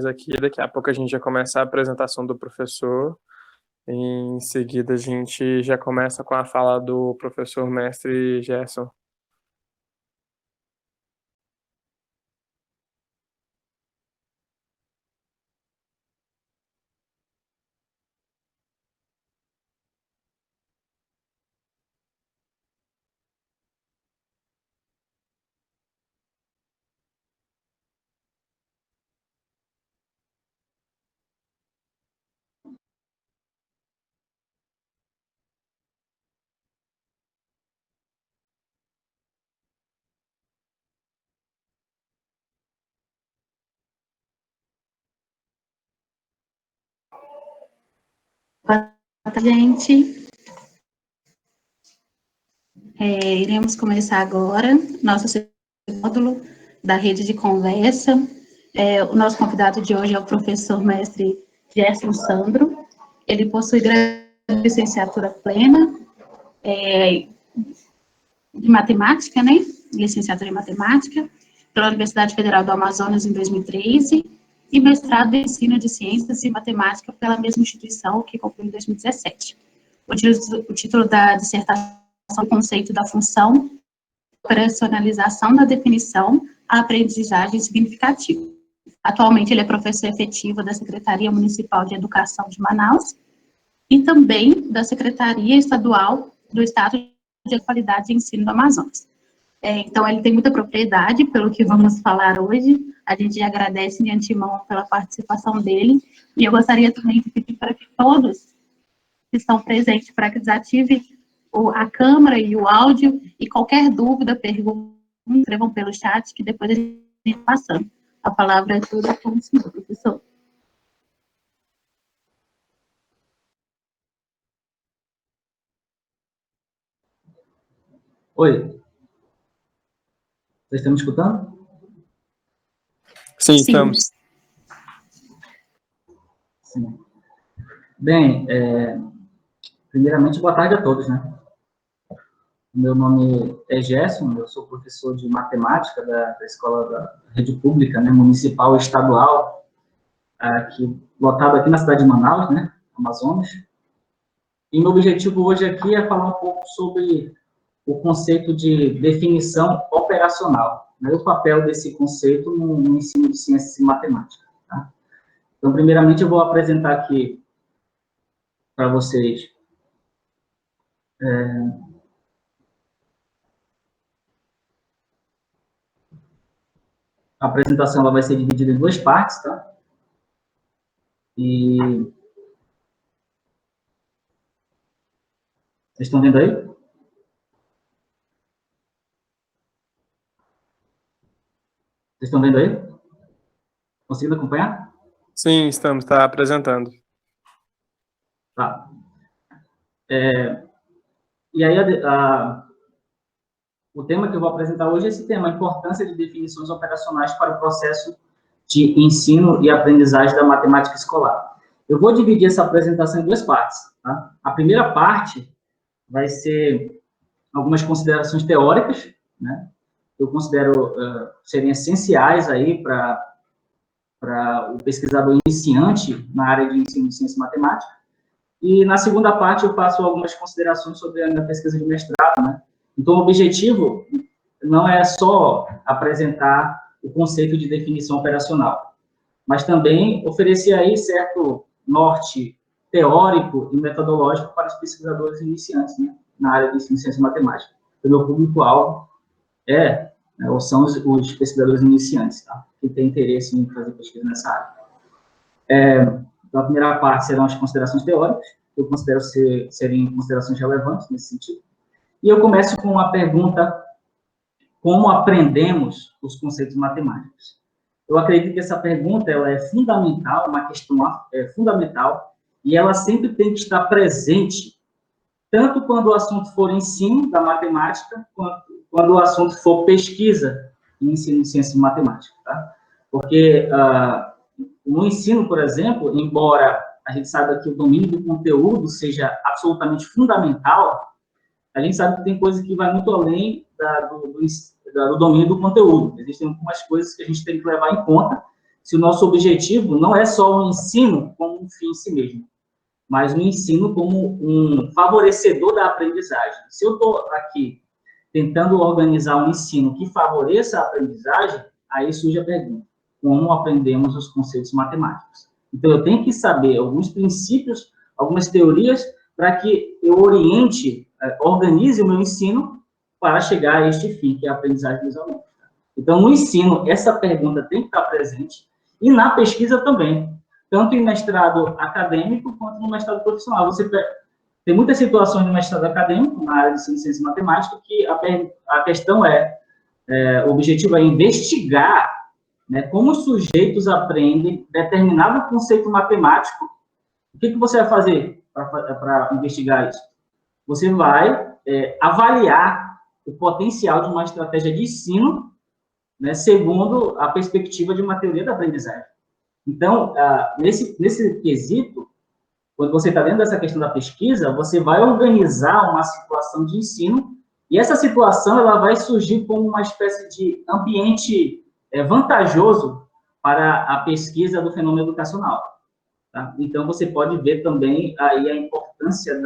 aqui, daqui a pouco a gente já começa a apresentação do professor, em seguida a gente já começa com a fala do professor mestre Gerson. Boa tarde, gente. Iremos começar agora nosso segundo módulo da rede de conversa. O nosso convidado de hoje é o professor mestre Gerson Sandro. Ele possui licenciatura plena de matemática, né? Licenciatura em matemática pela Universidade Federal do Amazonas em 2013 e mestrado em ensino de ciências e matemática pela mesma instituição, que concluiu em 2017. O título da dissertação é o conceito da função, operacionalização da definição, a aprendizagem significativa. Atualmente, ele é professor efetivo da Secretaria Municipal de Educação de Manaus e também da Secretaria Estadual do Estado de Qualidade de Ensino do Amazonas. Então, ele tem muita propriedade pelo que vamos falar hoje. A gente agradece de antemão pela participação dele. E eu gostaria também de pedir para que todos que estão presentes, para que desativem a câmera e o áudio, e qualquer dúvida, pergunta, escrevam pelo chat, que depois a gente vai passando. A palavra é toda com o senhor, professor. Oi. Vocês estão me escutando? Sim, estamos. Sim. Bem, primeiramente, boa tarde a todos, né? Meu nome é Gerson, eu sou professor de matemática da escola da rede pública, né, municipal e estadual, lotado aqui na cidade de Manaus, né, Amazonas. E meu objetivo hoje aqui é falar um pouco sobre o conceito de definição operacional, né, o papel desse conceito no ensino de ciências e matemática. Tá? Então, primeiramente, eu vou apresentar aqui para vocês a apresentação ela vai ser dividida em duas partes, tá? E vocês estão vendo aí? Vocês estão vendo aí? Conseguindo acompanhar? Sim, estamos, está apresentando. Tá. E aí, o tema que eu vou apresentar hoje é esse tema, a importância de definições operacionais para o processo de ensino e aprendizagem da matemática escolar. Eu vou dividir essa apresentação em duas partes. Tá? A primeira parte vai ser algumas considerações teóricas, né? Eu considero serem essenciais aí para o pesquisador iniciante na área de ensino de ciência e matemática. E na segunda parte eu faço algumas considerações sobre a minha pesquisa de mestrado, né? Então, o objetivo não é só apresentar o conceito de definição operacional, mas também oferecer aí certo norte teórico e metodológico para os pesquisadores iniciantes, né, na área de ensino de ciência e matemática. O meu público-alvo ou são os pesquisadores iniciantes, tá, que têm interesse em fazer pesquisa nessa área. Então, a primeira parte serão as considerações teóricas, que eu considero serem considerações relevantes nesse sentido. E eu começo com uma pergunta: como aprendemos os conceitos matemáticos? Eu acredito que essa pergunta ela é fundamental, uma questão fundamental, e ela sempre tem que estar presente, tanto quando o assunto for ensino da matemática, quanto quando o assunto for pesquisa em ensino de ciência e matemática. Tá? Porque no ensino, por exemplo, embora a gente saiba que o domínio do conteúdo seja absolutamente fundamental, a gente sabe que tem coisa que vai muito além do domínio do conteúdo. Existem algumas coisas que a gente tem que levar em conta se o nosso objetivo não é só o ensino como um fim em si mesmo, mas o ensino como um favorecedor da aprendizagem. Se eu estou aqui tentando organizar um ensino que favoreça a aprendizagem, aí surge a pergunta: como aprendemos os conceitos matemáticos? Então, eu tenho que saber alguns princípios, algumas teorias, para que eu oriente, organize o meu ensino para chegar a este fim, que é a aprendizagem dos alunos. Então, no ensino, essa pergunta tem que estar presente, e na pesquisa também, tanto em mestrado acadêmico quanto no mestrado profissional. Você tem muitas situações no mestrado acadêmico, na área de ciência e matemática, que a questão o objetivo é investigar, né, como os sujeitos aprendem determinado conceito matemático. O que você vai fazer para investigar isso? Você vai avaliar o potencial de uma estratégia de ensino, né, segundo a perspectiva de uma teoria da aprendizagem. Então, nesse quesito, quando você está dentro dessa questão da pesquisa, você vai organizar uma situação de ensino, e essa situação ela vai surgir como uma espécie de ambiente vantajoso para a pesquisa do fenômeno educacional. Tá? Então, você pode ver também aí a importância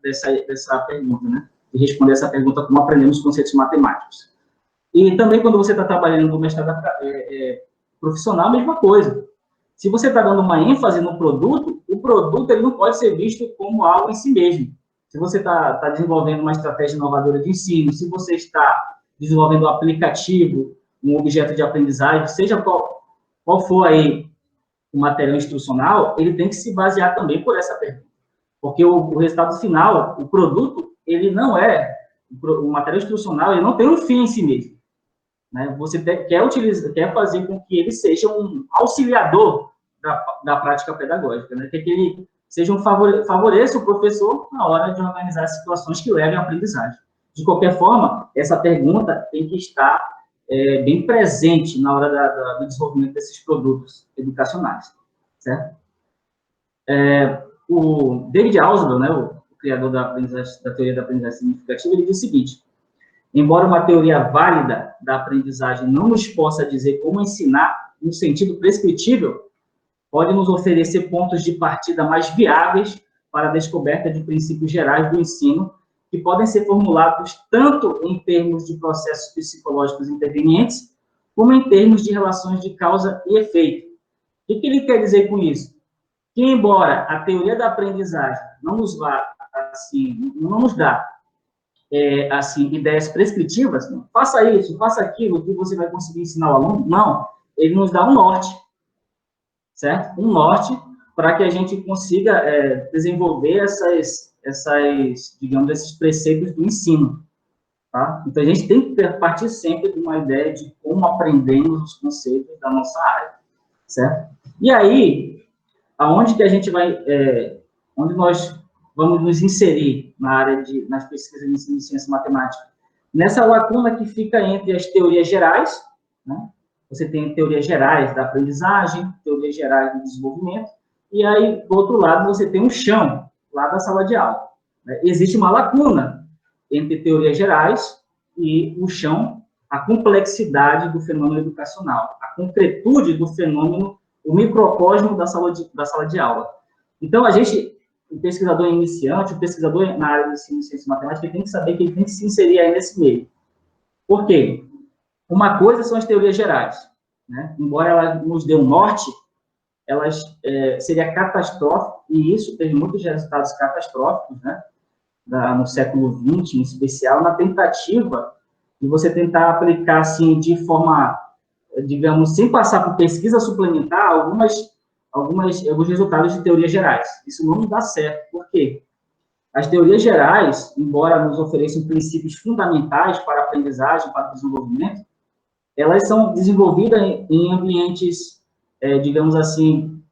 dessa pergunta, né? De responder essa pergunta, como aprendemos conceitos matemáticos. E também, quando você está trabalhando no mestrado profissional, a mesma coisa. Se você está dando uma ênfase no produto, o produto ele não pode ser visto como algo em si mesmo. Se você está desenvolvendo uma estratégia inovadora de ensino, se você está desenvolvendo um aplicativo, um objeto de aprendizagem, seja qual for aí o material instrucional, ele tem que se basear também por essa pergunta. Porque o resultado final, o produto, ele não o material instrucional, ele não tem um fim em si mesmo. Né? Você quer fazer com que ele seja um auxiliador da prática pedagógica, né? Que ele seja favoreça o professor na hora de organizar situações que levem à aprendizagem. De qualquer forma, essa pergunta tem que estar bem presente na hora do desenvolvimento desses produtos educacionais, certo? O David Ausubel, né, o criador da teoria da aprendizagem significativa, ele diz o seguinte: embora uma teoria válida da aprendizagem não nos possa dizer como ensinar no sentido prescritível, pode nos oferecer pontos de partida mais viáveis para a descoberta de princípios gerais do ensino, que podem ser formulados tanto em termos de processos psicológicos intervenientes, como em termos de relações de causa e efeito. O que ele quer dizer com isso? Que, embora a teoria da aprendizagem não nos dá ideias prescritivas, não, faça isso, faça aquilo, que você vai conseguir ensinar o aluno, não, ele nos dá um norte, certo? Um norte para que a gente consiga desenvolver digamos, esses preceitos do ensino, tá? Então, a gente tem que partir sempre de uma ideia de como aprendemos os conceitos da nossa área, certo? E aí, aonde que a gente vai, onde nós vamos nos inserir nas pesquisas de ensino de ciência e matemática? Nessa lacuna que fica entre as teorias gerais, né? Você tem teorias gerais da aprendizagem, teorias gerais do desenvolvimento, e aí, do outro lado, você tem um chão, lá da sala de aula. Né? Existe uma lacuna entre teorias gerais e o chão, a complexidade do fenômeno educacional, a concretude do fenômeno, o microcosmo da sala de aula. Então, o pesquisador iniciante, o pesquisador na área de ensino de ciência e matemática, ele tem que saber que ele tem que se inserir aí nesse meio. Por quê? Uma coisa são as teorias gerais, né? Embora ela nos dê um norte, elas seria catastrófico, e isso teve muitos resultados catastróficos, né? No século XX, em especial, na tentativa de você tentar aplicar, assim, de forma, digamos, sem passar por pesquisa suplementar, alguns resultados de teorias gerais. Isso não dá certo. Por quê? As teorias gerais, embora nos ofereçam princípios fundamentais para a aprendizagem, para o desenvolvimento, elas são desenvolvidas em ambientes, digamos assim,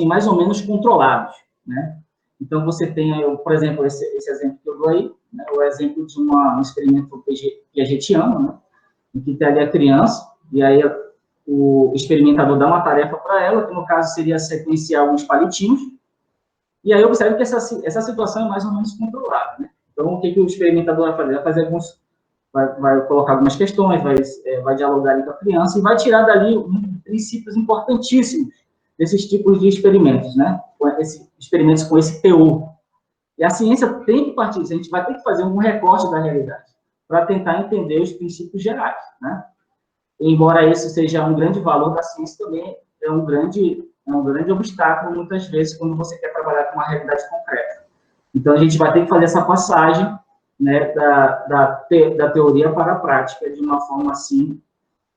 mais ou menos controlados, né? Então, você tem, por exemplo, esse exemplo que eu dou aí, né, o exemplo de um experimento piagetiano, né, em que tem ali a criança, e aí o experimentador dá uma tarefa para ela, que no caso seria sequenciar alguns palitinhos, e aí observe que essa situação é mais ou menos controlada, né? Então, o que o experimentador vai fazer? Vai fazer vai colocar algumas questões, vai dialogar ali com a criança e vai tirar dali princípios importantíssimos desses tipos de experimentos, né? Experimentos com esse teor. E a ciência tem que partir disso, a gente vai ter que fazer um recorte da realidade para tentar entender os princípios gerais, né? Embora esse seja um grande valor da ciência, também é um grande obstáculo, muitas vezes, quando você quer trabalhar com uma realidade concreta. Então, a gente vai ter que fazer essa passagem, né, da teoria para a prática, de uma forma assim,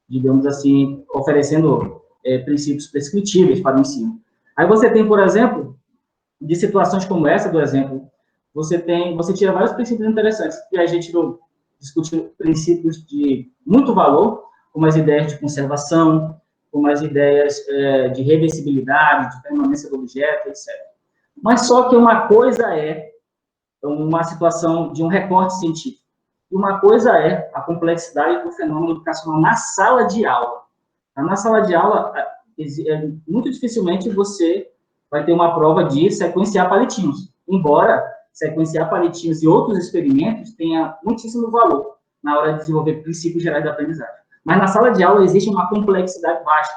digamos assim, oferecendo princípios prescritíveis para o ensino. Aí você tem, por exemplo, de situações como essa, do exemplo, você tira vários princípios interessantes, e a gente discute princípios de muito valor, como as ideias de conservação, como as ideias de reversibilidade, de permanência do objeto, etc. Mas só que uma coisa é uma situação de um recorte científico, e uma coisa é a complexidade do fenômeno educacional na sala de aula. Na sala de aula, muito dificilmente você vai ter uma prova de sequenciar palitinhos, embora sequenciar palitinhos e outros experimentos tenha muitíssimo valor na hora de desenvolver princípios gerais da aprendizagem. Mas na sala de aula existe uma complexidade vasta.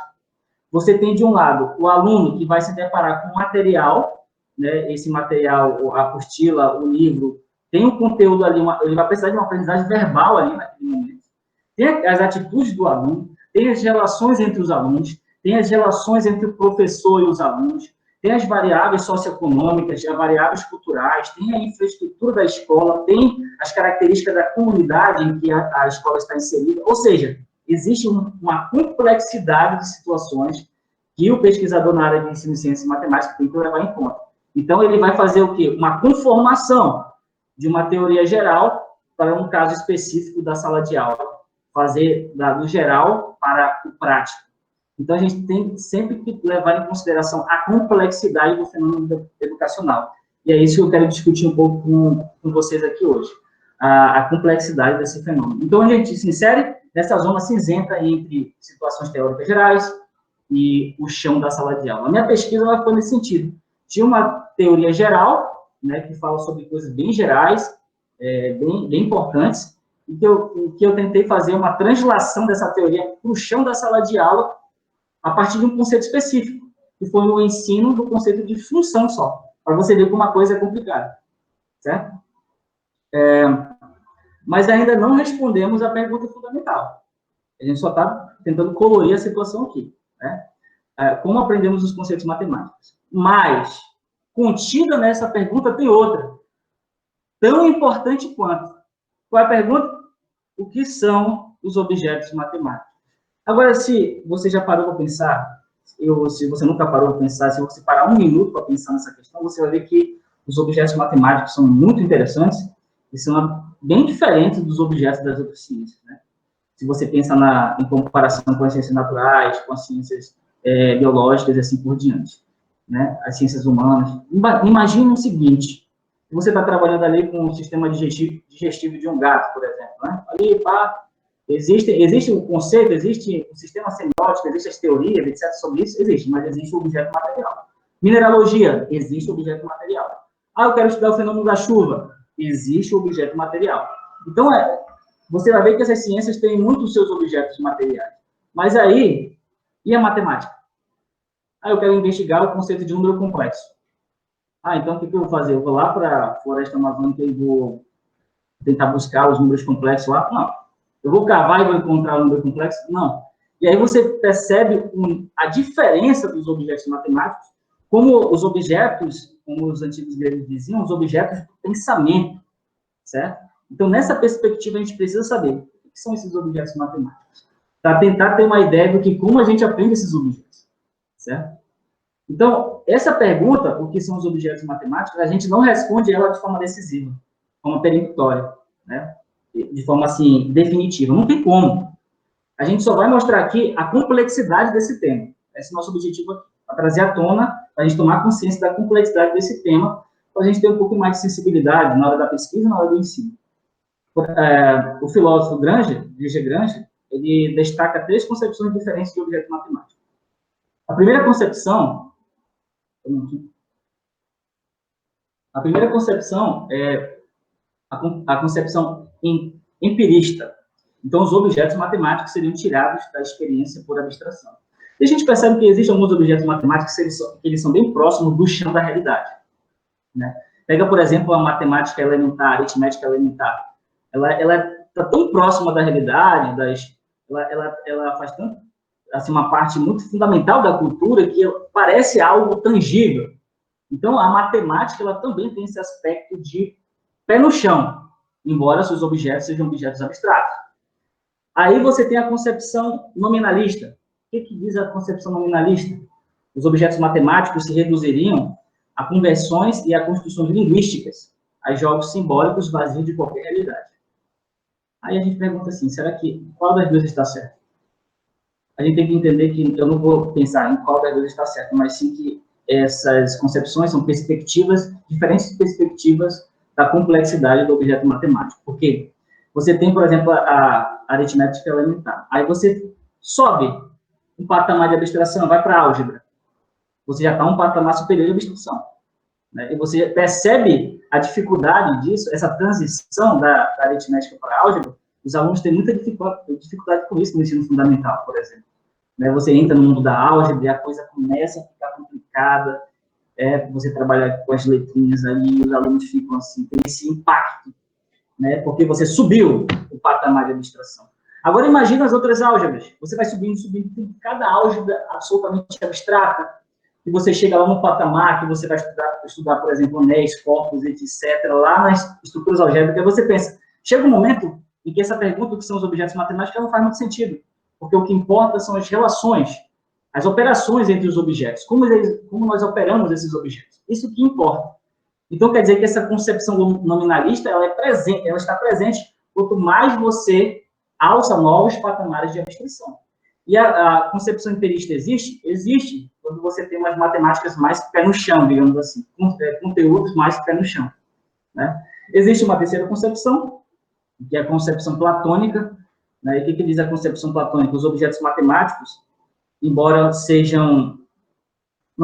Você tem, de um lado, o aluno que vai se deparar com material, né, esse material, a apostila, o livro, tem um conteúdo ali, ele vai precisar de uma aprendizagem verbal ali naquele momento. Tem as atitudes do aluno, tem as relações entre os alunos, tem as relações entre o professor e os alunos, tem as variáveis socioeconômicas, as variáveis culturais, tem a infraestrutura da escola, tem as características da comunidade em que a escola está inserida. Ou seja, existe uma complexidade de situações que o pesquisador na área de ensino de ciência e matemática tem que levar em conta. Então, ele vai fazer o quê? Uma conformação de uma teoria geral para um caso específico da sala de aula. Fazer do geral para o prático. Então, a gente tem sempre que levar em consideração a complexidade do fenômeno educacional. E é isso que eu quero discutir um pouco com vocês aqui hoje. A complexidade desse fenômeno. Então, a gente se insere nessa zona cinzenta entre situações teóricas gerais e o chão da sala de aula. A minha pesquisa ela foi nesse sentido. Tinha uma teoria geral, né, que fala sobre coisas bem gerais, bem importantes, e que eu tentei fazer uma translação dessa teoria para o chão da sala de aula a partir de um conceito específico, que foi o ensino do conceito de função só, para você ver como uma coisa é complicada, certo? Mas ainda não respondemos a pergunta fundamental. A gente só está tentando colorir a situação aqui, né? Como aprendemos os conceitos matemáticos. Mas, contida nessa pergunta, tem outra, tão importante quanto. Qual é a pergunta? O que são os objetos matemáticos? Agora, se você já parou para pensar, se você nunca parou para pensar, se você parar um minuto para pensar nessa questão, você vai ver que os objetos matemáticos são muito interessantes e são bem diferentes dos objetos das outras ciências, né? Se você pensa em comparação com as ciências naturais, com as ciências biológicas e assim por diante, né? As ciências humanas. Imagine o seguinte, você está trabalhando ali com o sistema digestivo de um gato, por exemplo, né? Ali, pá, existe o conceito, existe o sistema semiótico, existem as teorias, etc. sobre isso, existe, mas existe o objeto material. Mineralogia, existe o objeto material. Eu quero estudar o fenômeno da chuva, existe o objeto material. Então, você vai ver que essas ciências têm muitos seus objetos materiais. Mas aí, e a matemática? Eu quero investigar o conceito de número complexo. Então o que eu vou fazer? Eu vou lá para a floresta amazônica e vou tentar buscar os números complexos lá? Não. Eu vou cavar e vou encontrar o número complexo? Não. E aí você percebe a diferença dos objetos matemáticos, como os objetos, como os antigos gregos diziam, os objetos do pensamento, certo? Então, nessa perspectiva, a gente precisa saber o que são esses objetos matemáticos, para tentar ter uma ideia de como a gente aprende esses objetos, certo? Então, essa pergunta, o que são os objetos matemáticos, a gente não responde ela de forma decisiva, de forma peremptória, né? De forma, assim, definitiva. Não tem como. A gente só vai mostrar aqui a complexidade desse tema. Esse é o nosso objetivo aqui, para trazer à tona, para a gente tomar consciência da complexidade desse tema, para a gente ter um pouco mais de sensibilidade na hora da pesquisa e na hora do ensino. O filósofo G. Grange, ele destaca 3 concepções diferentes de objeto matemático. A primeira concepção é a concepção empirista. Então, os objetos matemáticos seriam tirados da experiência por abstração. E a gente percebe que existem alguns objetos matemáticos que eles são bem próximos do chão da realidade, né? Pega, por exemplo, a matemática elementar, a aritmética elementar. Ela está tão próxima da realidade, ela faz tanto, assim, uma parte muito fundamental da cultura que parece algo tangível. Então, a matemática ela também tem esse aspecto de pé no chão, embora seus objetos sejam objetos abstratos. Aí você tem a concepção nominalista. O que diz a concepção nominalista? Os objetos matemáticos se reduziriam a conversões e a construções linguísticas, a jogos simbólicos vazios de qualquer realidade. Aí a gente pergunta assim, qual das duas está certo? A gente tem que entender que eu não vou pensar em qual das duas está certo, mas sim que essas concepções são diferentes perspectivas da complexidade do objeto matemático. Por quê? Você tem, por exemplo, a aritmética elementar. Aí você sobe um patamar de abstração, vai para a álgebra. Você já está um patamar superior de abstração, né? E você percebe a dificuldade disso, essa transição da aritmética para a álgebra. Os alunos têm muita dificuldade com isso no ensino fundamental, por exemplo. Né? Você entra no mundo da álgebra e a coisa começa a ficar complicada, você trabalha com as letrinhas ali, os alunos ficam assim, tem esse impacto, né? Porque você subiu o patamar de abstração. Agora imagina as outras álgebras. Você vai subindo, tem cada álgebra absolutamente abstrata, e você chega lá no patamar que você vai estudar por exemplo, anéis, corpos, etc., lá nas estruturas algébricas, você pensa, chega um momento em que essa pergunta, o que são os objetos matemáticos, não faz muito sentido, porque o que importa são as relações, as operações entre os objetos, como nós operamos esses objetos, isso que importa. Então, quer dizer que essa concepção nominalista, ela está presente quanto mais você alça novos patamares de abstração. E a concepção empirista existe? Existe quando você tem umas matemáticas mais pé no chão, digamos assim, conteúdos mais pé no chão, né? Existe uma terceira concepção, que é a concepção platônica, né? E o que diz a concepção platônica? Os objetos matemáticos, embora não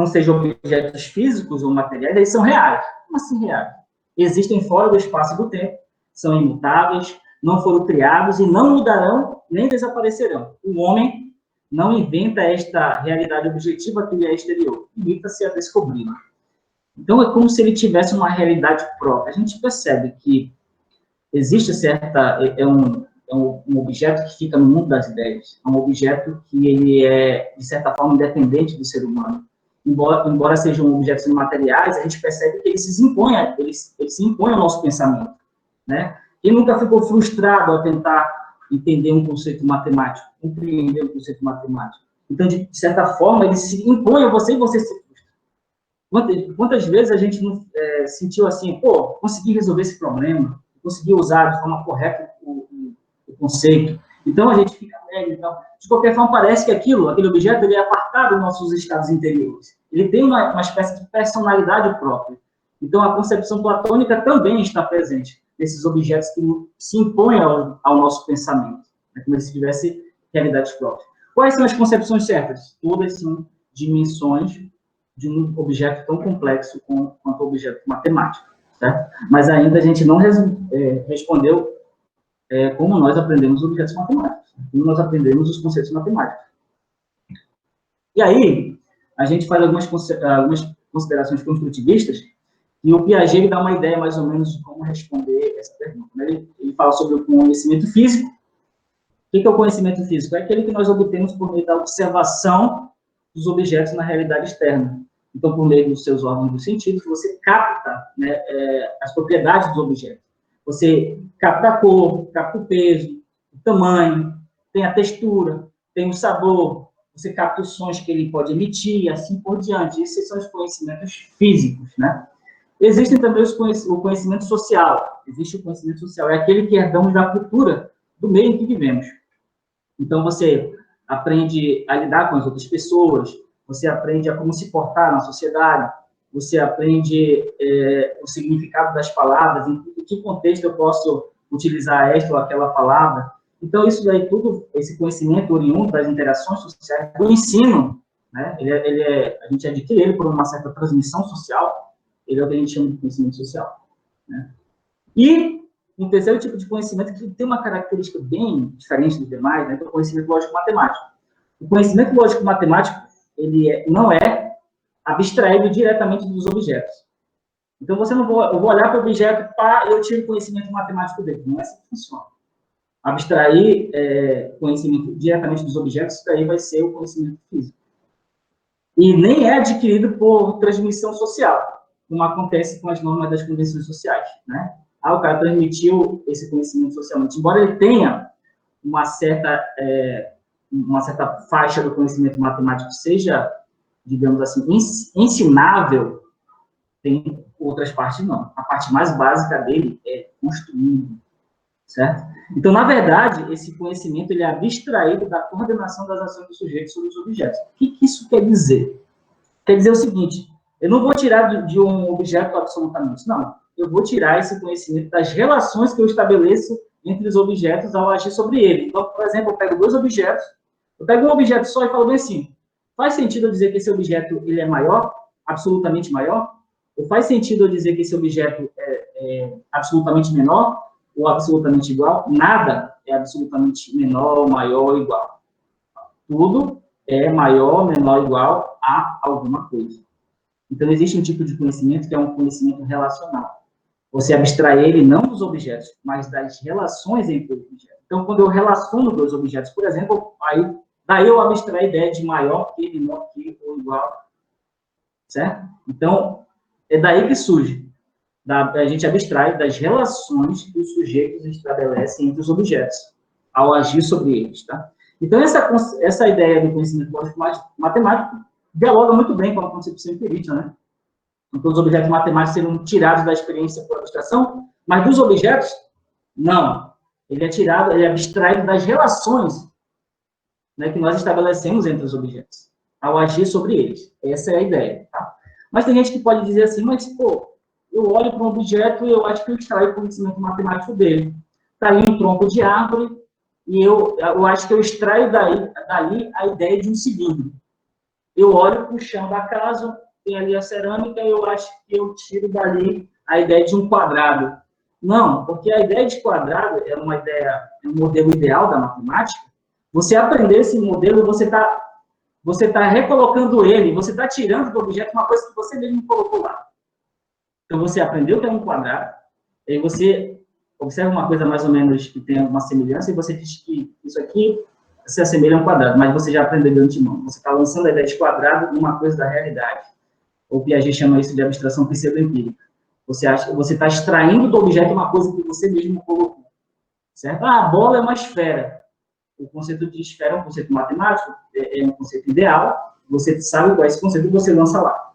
sejam objetos físicos ou materiais, eles são reais. Como assim reais? Existem fora do espaço e do tempo, são imutáveis, não foram criados e não mudarão nem desaparecerão. O homem não inventa esta realidade objetiva que lhe é exterior, limita-se a descobri-la. Então, é como se ele tivesse uma realidade própria. A gente percebe que existe um objeto que fica no mundo das ideias, é um objeto que ele é, de certa forma, independente do ser humano. Embora sejam objetos imateriais, a gente percebe que eles se impõem ao nosso pensamento, né? E nunca ficou frustrado ao tentar entender um conceito matemático, compreender um conceito matemático. Então, de certa forma, ele se impõe a você e você se frustra. Quantas vezes a gente não sentiu assim, consegui resolver esse problema, consegui usar de forma correta o conceito. Então, a gente fica alegre. Então, de qualquer forma, parece que aquele objeto, ele é apartado dos nossos estados interiores. Ele tem uma espécie de personalidade própria. Então, a concepção platônica também está presente nesses objetos que se impõem ao nosso pensamento, né, como se tivesse realidades próprias. Quais são as concepções certas? Todas são dimensões de um objeto tão complexo quanto o objeto matemático, certo? Mas ainda a gente não respondeu como nós aprendemos os objetos matemáticos, como nós aprendemos os conceitos matemáticos. E aí, a gente faz algumas considerações construtivistas, e o Piaget dá uma ideia, mais ou menos, de como responder essa pergunta. Ele fala sobre o conhecimento físico. O que é o conhecimento físico? É aquele que nós obtemos por meio da observação dos objetos na realidade externa. Então, por meio dos seus órgãos dos sentidos, você capta, né, as propriedades dos objetos. Você capta a cor, capta o peso, o tamanho, tem a textura, tem o sabor, você capta os sons que ele pode emitir, e assim por diante. Esses são os conhecimentos físicos, né? Existem também o conhecimento social. Existe o conhecimento social, é aquele que herdamos da cultura do meio em que vivemos. Então, você aprende a lidar com as outras pessoas, você aprende a como se portar na sociedade, você aprende o significado das palavras, em que contexto eu posso utilizar esta ou aquela palavra. Então, isso daí tudo, esse conhecimento oriundo das interações sociais, do ensino, né? A gente adquire ele por uma certa transmissão social, ele é o que a gente chama de conhecimento social, né? E um terceiro tipo de conhecimento que tem uma característica bem diferente dos demais, né, que é o conhecimento lógico-matemático. O conhecimento lógico-matemático, ele não é abstraído diretamente dos objetos. Então, eu vou olhar para o objeto e eu tiro conhecimento matemático dele. Não é assim que funciona. Abstrair conhecimento diretamente dos objetos, isso daí vai ser o conhecimento físico. E nem é adquirido por transmissão social, como acontece com as normas das convenções sociais, né? O cara transmitiu esse conhecimento socialmente. Embora ele tenha uma certa faixa do conhecimento matemático seja, digamos assim, ensinável, tem outras partes não. A parte mais básica dele é construído, certo? Então, na verdade, esse conhecimento ele é abstraído da coordenação das ações do sujeito sobre os objetos. O que isso quer dizer? Quer dizer o seguinte, eu não vou tirar de um objeto absolutamente, não. Eu vou tirar esse conhecimento das relações que eu estabeleço entre os objetos ao agir sobre ele. Então, por exemplo, eu pego dois objetos, eu pego um objeto só e falo bem assim, faz sentido eu dizer que esse objeto ele é maior, absolutamente maior? Ou faz sentido eu dizer que esse objeto é absolutamente menor ou absolutamente igual? Nada é absolutamente menor, maior ou igual. Tudo é maior, menor, igual a alguma coisa. Então, existe um tipo de conhecimento que é um conhecimento relacional. Você abstrai ele não dos objetos, mas das relações entre os objetos. Então, quando eu relaciono dois objetos, por exemplo, daí eu abstraio a ideia de maior que, menor que ou igual. Certo? Então, é daí que surge. A gente abstrai das relações que os sujeitos estabelecem entre os objetos, ao agir sobre eles. Tá? Então, essa ideia do conhecimento lógico-matemático dialoga muito bem com a concepção empirista, né? Então, os objetos matemáticos seriam tirados da experiência por abstração, mas dos objetos, não. Ele é abstraído das relações, né, que nós estabelecemos entre os objetos, ao agir sobre eles. Essa é a ideia, tá? Mas tem gente que pode dizer assim, mas, pô, eu olho para um objeto e eu acho que eu extraio o conhecimento matemático dele. Está ali um tronco de árvore e eu acho que eu extraio dali a ideia de um cilindro. Eu olho para o chão da casa, tem ali a cerâmica, eu acho que eu tiro dali a ideia de um quadrado. Não, porque a ideia de quadrado é uma ideia, é um modelo ideal da matemática. Você aprender esse modelo, você está recolocando ele, você está tirando do objeto uma coisa que você mesmo colocou lá. Então, você aprendeu que é um quadrado, aí você observa uma coisa mais ou menos que tem uma semelhança, e você diz que isso aqui se assemelha a um quadrado, mas você já aprendeu de antemão. Você está lançando a ideia de quadrado numa coisa da realidade. O Piaget chama isso de abstração pseudo-empírica. Você está extraindo do objeto uma coisa que você mesmo colocou. Certo? A bola é uma esfera. O conceito de esfera é um conceito matemático, é um conceito ideal. Você sabe qual é esse conceito e você lança lá.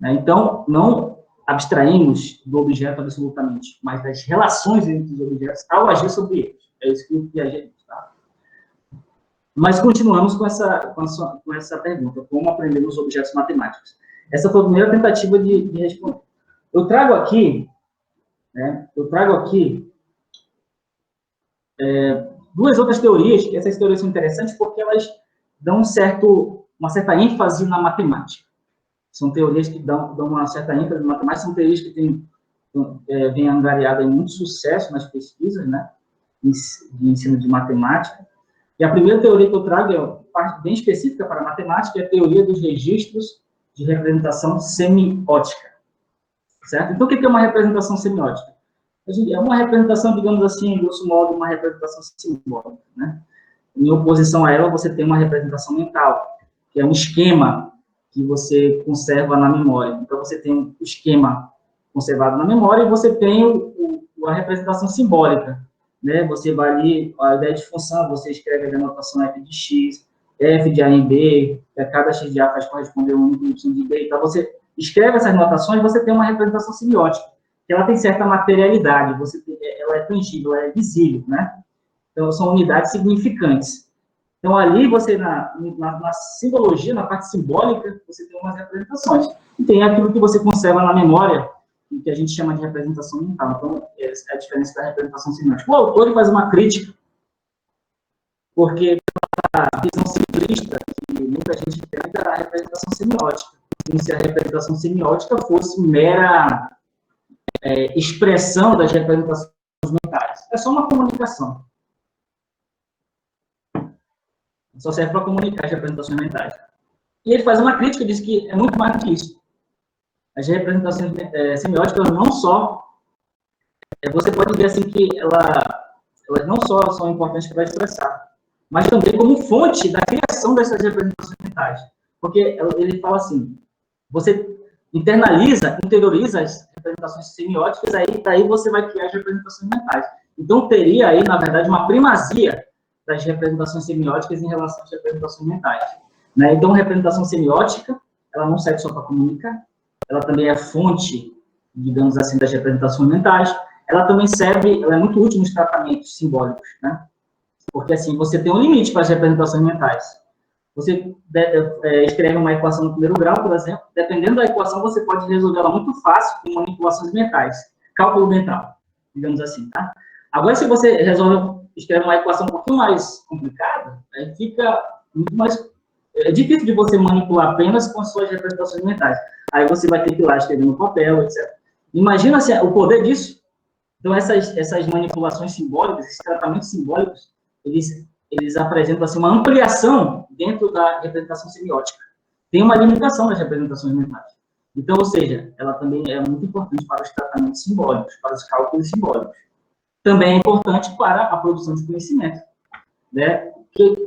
Então, não abstraímos do objeto absolutamente, mas das relações entre os objetos ao agir sobre eles. É isso que o Piaget diz, tá? Mas continuamos com essa pergunta, como aprendemos os objetos matemáticos. Essa foi a primeira tentativa de responder. Eu trago aqui duas outras teorias, que essas teorias são interessantes porque elas dão uma certa ênfase na matemática. São teorias que dão uma certa ênfase na matemática, são teorias que vêm angariadas em muito sucesso nas pesquisas, né, de ensino de matemática. E a primeira teoria que eu trago é uma parte bem específica para a matemática, é a teoria dos registros de representação semiótica. Certo? Então, o que é uma representação semiótica? É uma representação, digamos assim, grosso modo, uma representação simbólica. Né? Em oposição a ela, você tem uma representação mental, que é um esquema que você conserva na memória. Então, você tem um esquema conservado na memória e você tem a representação simbólica. Né? Você vai ali, a ideia de função, você escreve a denotação f de x, f de a em b, cada x de a faz corresponder a um y de b. Então, você escreve essas notações, você tem uma representação semiótica, que ela tem certa materialidade, ela é tangível, ela é visível, né? Então, são unidades significantes. Então, ali, você, na simbologia, na parte simbólica, você tem umas representações. E tem aquilo que você conserva na memória, que a gente chama de representação mental. Então, essa é a diferença da representação semiótica. O autor faz uma crítica, porque a visão simplista, que muita gente tem, é a representação semiótica. Como se a representação semiótica fosse mera expressão das representações mentais. É só uma comunicação. Só serve para comunicar as representações mentais. E ele faz uma crítica, diz que é muito mais do que isso. As representações semióticas não só... você pode ver assim que elas não só são importantes para expressar, mas também como fonte da criação dessas representações mentais. Porque ele fala assim, você interioriza as representações semióticas, daí você vai criar as representações mentais. Então, teria aí, na verdade, uma primazia das representações semióticas em relação às representações mentais. Né? Então, a representação semiótica, ela não serve só para comunicar, ela também é fonte, digamos assim, das representações mentais, ela também serve, ela é muito útil nos tratamentos simbólicos, né? Porque, assim, você tem um limite para as representações mentais. Você escreve uma equação no primeiro grau, por exemplo, dependendo da equação, você pode resolver ela muito fácil com manipulações mentais, cálculo mental, digamos assim, tá? Agora, se você escreve uma equação um pouquinho mais complicada, aí fica muito mais... É difícil de você manipular apenas com as suas representações mentais. Aí você vai ter que ir lá escrever no papel, etc. Imagina assim, o poder disso. Então, essas manipulações simbólicas, esses tratamentos simbólicos, eles apresentam assim, uma ampliação dentro da representação semiótica. Tem uma limitação das representações mentais. Então, ou seja, ela também é muito importante para os tratamentos simbólicos, para os cálculos simbólicos. Também é importante para a produção de conhecimento, né?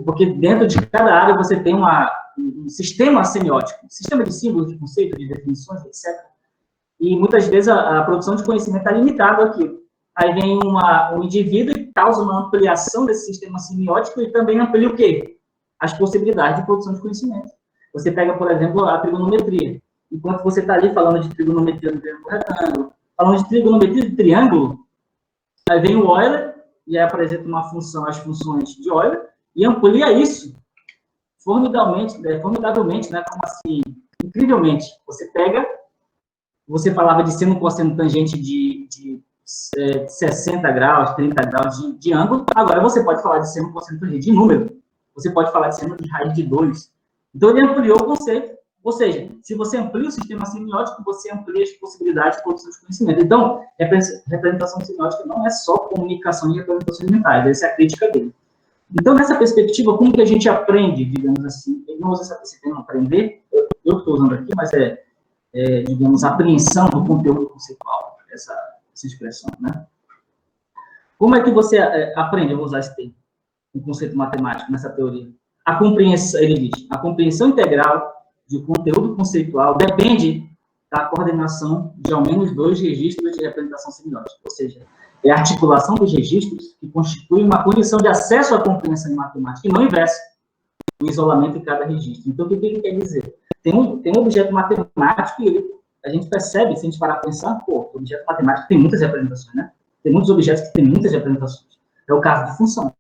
Porque dentro de cada área você tem um sistema semiótico, um sistema de símbolos, de conceitos, de definições, etc. E muitas vezes a produção de conhecimento está limitada àquilo. Aí vem um indivíduo e causa uma ampliação desse sistema semiótico e também amplia o quê? As possibilidades de produção de conhecimento. Você pega, por exemplo, a trigonometria. Enquanto você está ali falando de trigonometria do triângulo retângulo, falando de trigonometria de triângulo, aí vem o Euler e aí apresenta uma função, as funções de Euler, e amplia isso formidavelmente, né? Como assim, incrivelmente. Você falava de seno, cosseno, tangente de 60 graus, 30 graus de ângulo, agora você pode falar de seno, cosseno, tangente de número. Você pode falar de seno de raiz de 2. Então, ele ampliou o conceito. Ou seja, se você amplia o sistema semiótico, você amplia as possibilidades de produção de conhecimento. Então, representação semiótica não é só comunicação de representações mentais, essa é a crítica dele. Então, nessa perspectiva, como que a gente aprende, digamos assim? Ele não usa esse termo aprender, eu estou usando aqui, mas digamos, apreensão do conteúdo conceitual, essa expressão, né? Como é que você aprende a usar esse termo, um conceito matemático, nessa teoria? A compreensão, ele diz, a compreensão integral de conteúdo conceitual depende da coordenação de ao menos 2 registros de representação semiótica, ou seja, é a articulação dos registros que constitui uma condição de acesso à compreensão em matemática, e não inverso, o isolamento em cada registro. Então, o que ele quer dizer? Tem um objeto matemático e a gente percebe, se a gente parar para pensar, o objeto matemático tem muitas representações, né? Tem muitos objetos que têm muitas representações. É o caso de função.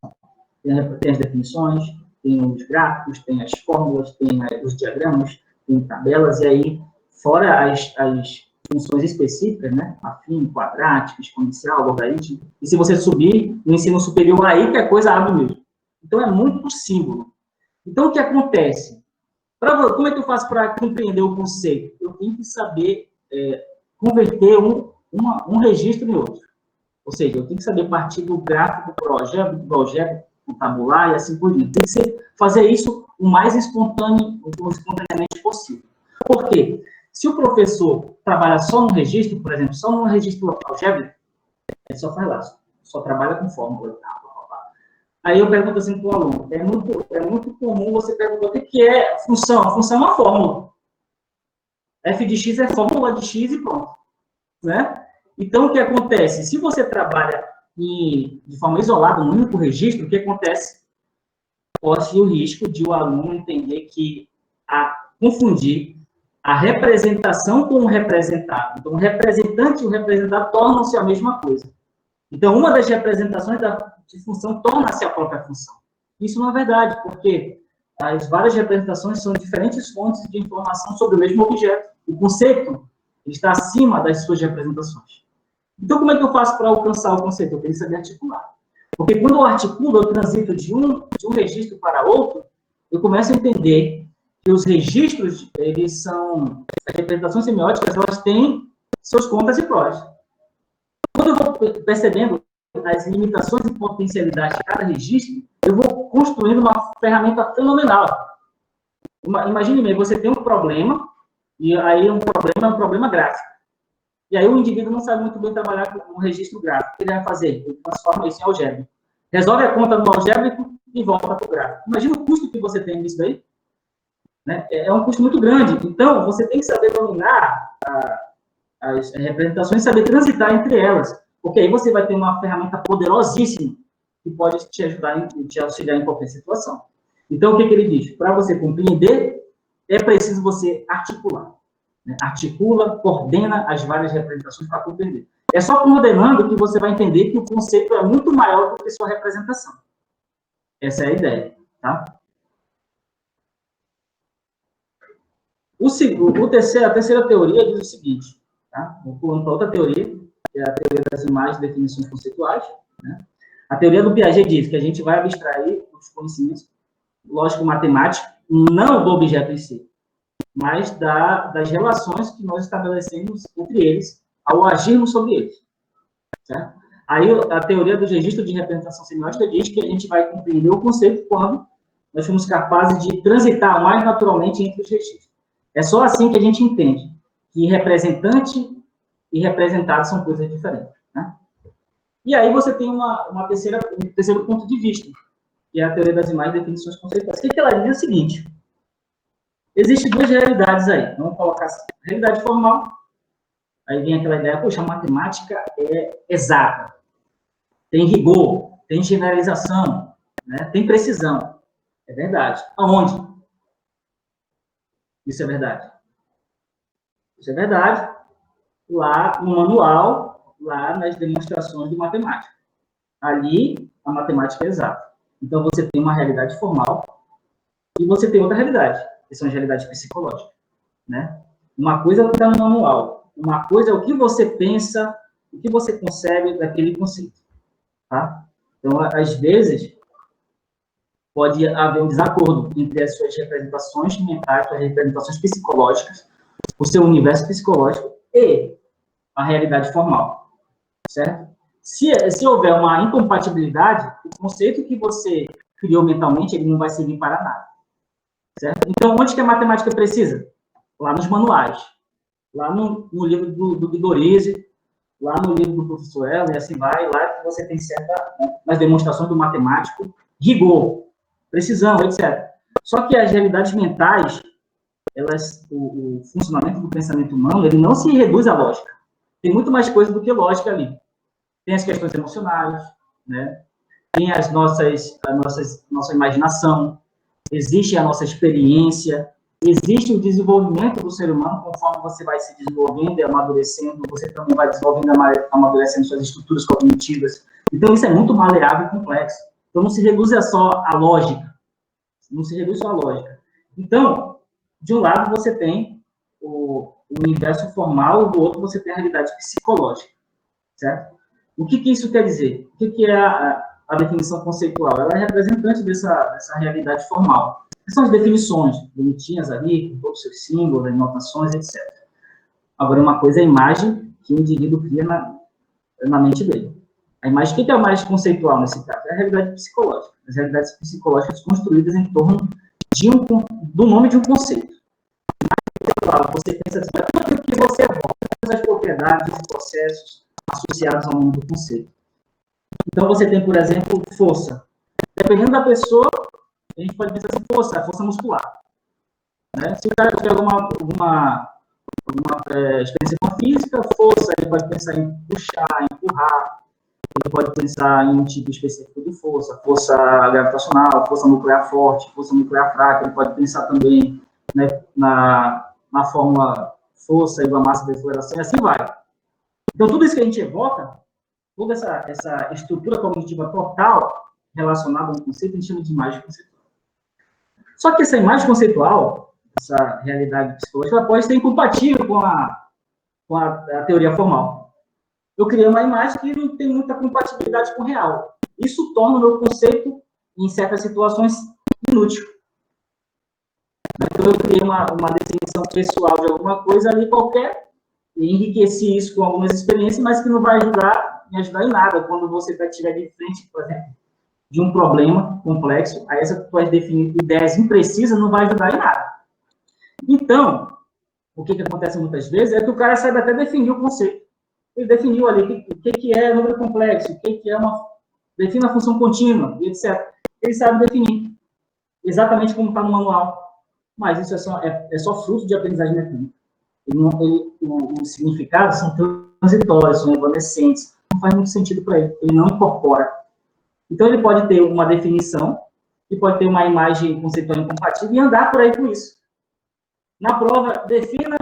Tem as definições, tem os gráficos, tem as fórmulas, tem os diagramas, tem tabelas, e aí, fora as funções específicas, né? Afim, quadrática, exponencial, logaritmo. E se você subir no ensino superior, aí que a coisa abre mesmo. Então, é muito símbolo. Então, o que acontece? Como é que eu faço para compreender o conceito? Eu tenho que saber converter um registro em outro. Ou seja, eu tenho que saber partir do gráfico para o algébrico, tabular e assim por diante. Tem que fazer isso o mais espontaneamente possível. Por quê? Se o professor trabalha só num registro, por exemplo, só num registro algébrico, ele só faz lá, só trabalha com fórmula. Aí eu pergunto assim para o aluno, é muito comum você perguntar o que é função. A função é uma fórmula. F de x é fórmula de x e pronto. Né? Então, o que acontece? Se você trabalha de forma isolada, num único registro, o que acontece? Corre o risco de o aluno entender que confundir a representação com o representado. Então, o representante e o representado tornam-se a mesma coisa. Então, uma das representações de função torna-se a própria função. Isso não é verdade, porque as várias representações são diferentes fontes de informação sobre o mesmo objeto. O conceito está acima das suas representações. Então, como é que eu faço para alcançar o conceito? Eu tenho que saber articular. Porque quando eu articulo, eu transito de um registro para outro, eu começo a entender que os registros, eles são... As representações semióticas, elas têm seus contras e prós. Quando eu vou percebendo as limitações e potencialidades de cada registro, eu vou construindo uma ferramenta fenomenal. Imagine bem, você tem um problema, e aí um problema gráfico. E aí o indivíduo não sabe muito bem trabalhar com um registro gráfico. O que ele vai fazer? Ele transforma isso em algébrico. Resolve a conta no algébrico e volta para o gráfico. Imagina o custo que você tem nisso daí. Né? É um custo muito grande. Então, você tem que saber dominar as representações e saber transitar entre elas. Porque aí você vai ter uma ferramenta poderosíssima que pode te ajudar, te auxiliar em qualquer situação. Então, o que ele diz? Para você compreender, é preciso você articular. Né? Articula, coordena as várias representações para compreender. É só coordenando que você vai entender que o conceito é muito maior do que sua representação. Essa é a ideia. Tá? A terceira teoria diz o seguinte. Tá? Vou pulando para outra teoria, que é a teoria das imagens e definições conceituais. Né? A teoria do Piaget diz que a gente vai abstrair os conhecimentos lógico-matemáticos, não do objeto em si, mas das relações que nós estabelecemos entre eles ao agirmos sobre eles. Certo? Aí a teoria do registro de representação semiótica diz que a gente vai compreender o conceito quando nós somos capazes de transitar mais naturalmente entre os registros. É só assim que a gente entende que representante e representado são coisas diferentes. Né? E aí você tem um terceiro ponto de vista, que é a teoria das imagens e definições conceituais. O que ela diz é o seguinte: existem duas realidades aí. Vamos colocar assim. Realidade formal. Aí vem aquela ideia, poxa, a matemática é exata. Tem rigor, tem generalização, né? Tem precisão. É verdade. Aonde? Isso é verdade. Isso é verdade. Lá no manual, lá nas demonstrações de matemática. Ali, a matemática é exata. Então, você tem uma realidade formal e você tem outra realidade, que são as realidades psicológicas. Né? Uma coisa está no manual, uma coisa é o que você pensa, o que você concebe daquele conceito. Tá? Então, às vezes, pode haver um desacordo entre as suas representações mentais, suas representações psicológicas, o seu universo psicológico e a realidade formal. Certo? Se houver uma incompatibilidade, o conceito que você criou mentalmente, ele não vai servir para nada. Certo? Então, onde que a matemática precisa? Lá nos manuais. Lá no livro do Vigorese, lá no livro do professor Elo, e assim vai, lá que você tem nas demonstrações do matemático, rigor, precisão, etc. Só que as realidades mentais, o funcionamento do pensamento humano, ele não se reduz à lógica. Tem muito mais coisa do que lógica ali. Tem as questões emocionais, né? Tem a nossa imaginação, existe a nossa experiência, existe o desenvolvimento do ser humano, conforme você vai se desenvolvendo e amadurecendo, você também vai desenvolvendo e amadurecendo suas estruturas cognitivas. Então, isso é muito maleável e complexo. Então, não se reduz só à lógica. Não se reduz só à lógica. Então, de um lado, você tem o universo formal, do outro, você tem a realidade psicológica. Certo? O que isso quer dizer? O que é a definição conceitual? Ela é representante dessa realidade formal. São as definições, bonitinhas ali, com todos os seus símbolos, anotações, etc. Agora, uma coisa é a imagem que o indivíduo cria na mente dele. A imagem, o que é a mais conceitual nesse caso? É a realidade psicológica. As realidades psicológicas construídas em torno do nome de um conceito. Você pensa assim, tudo aquilo que você evoca, todas as propriedades e processos associados ao nome do conceito. Então, você tem, por exemplo, força. Dependendo da pessoa, a gente pode pensar assim, força muscular. Né? Se o cara tiver alguma experiência com a física, força, ele pode pensar em puxar, empurrar, ele pode pensar em um tipo específico de força gravitacional, força nuclear forte, força nuclear fraca, ele pode pensar também, né, na fórmula força igual a massa de aceleração, e assim vai. Então, tudo isso que a gente evoca, toda essa estrutura cognitiva total relacionada a um conceito, a gente chama de imagem conceitual. Só que essa imagem conceitual, essa realidade psicológica, ela pode ser incompatível com a teoria formal. Eu criei uma imagem que não tem muita compatibilidade com o real. Isso torna o meu conceito, em certas situações, inútil. Então, eu criei uma definição pessoal de alguma coisa ali qualquer, e enriqueci isso com algumas experiências, mas que não vai ajudar me ajudar em nada quando você estiver de frente, por exemplo, de um problema complexo, aí essa tua definir ideias imprecisas não vai ajudar em nada. Então, o que acontece muitas vezes é que o cara sabe até definir o conceito. Ele definiu ali o que é número complexo, o que é define a função contínua, e etc. Ele sabe definir, exatamente como está no manual. Mas isso é só fruto de aprendizagem mecânica. Os significados são transitórios, são evanescentes. Não faz muito sentido para ele. Ele não incorpora. Então, ele pode ter uma definição, e pode ter uma imagem conceitual incompatível e andar por aí com isso. Na prova, defina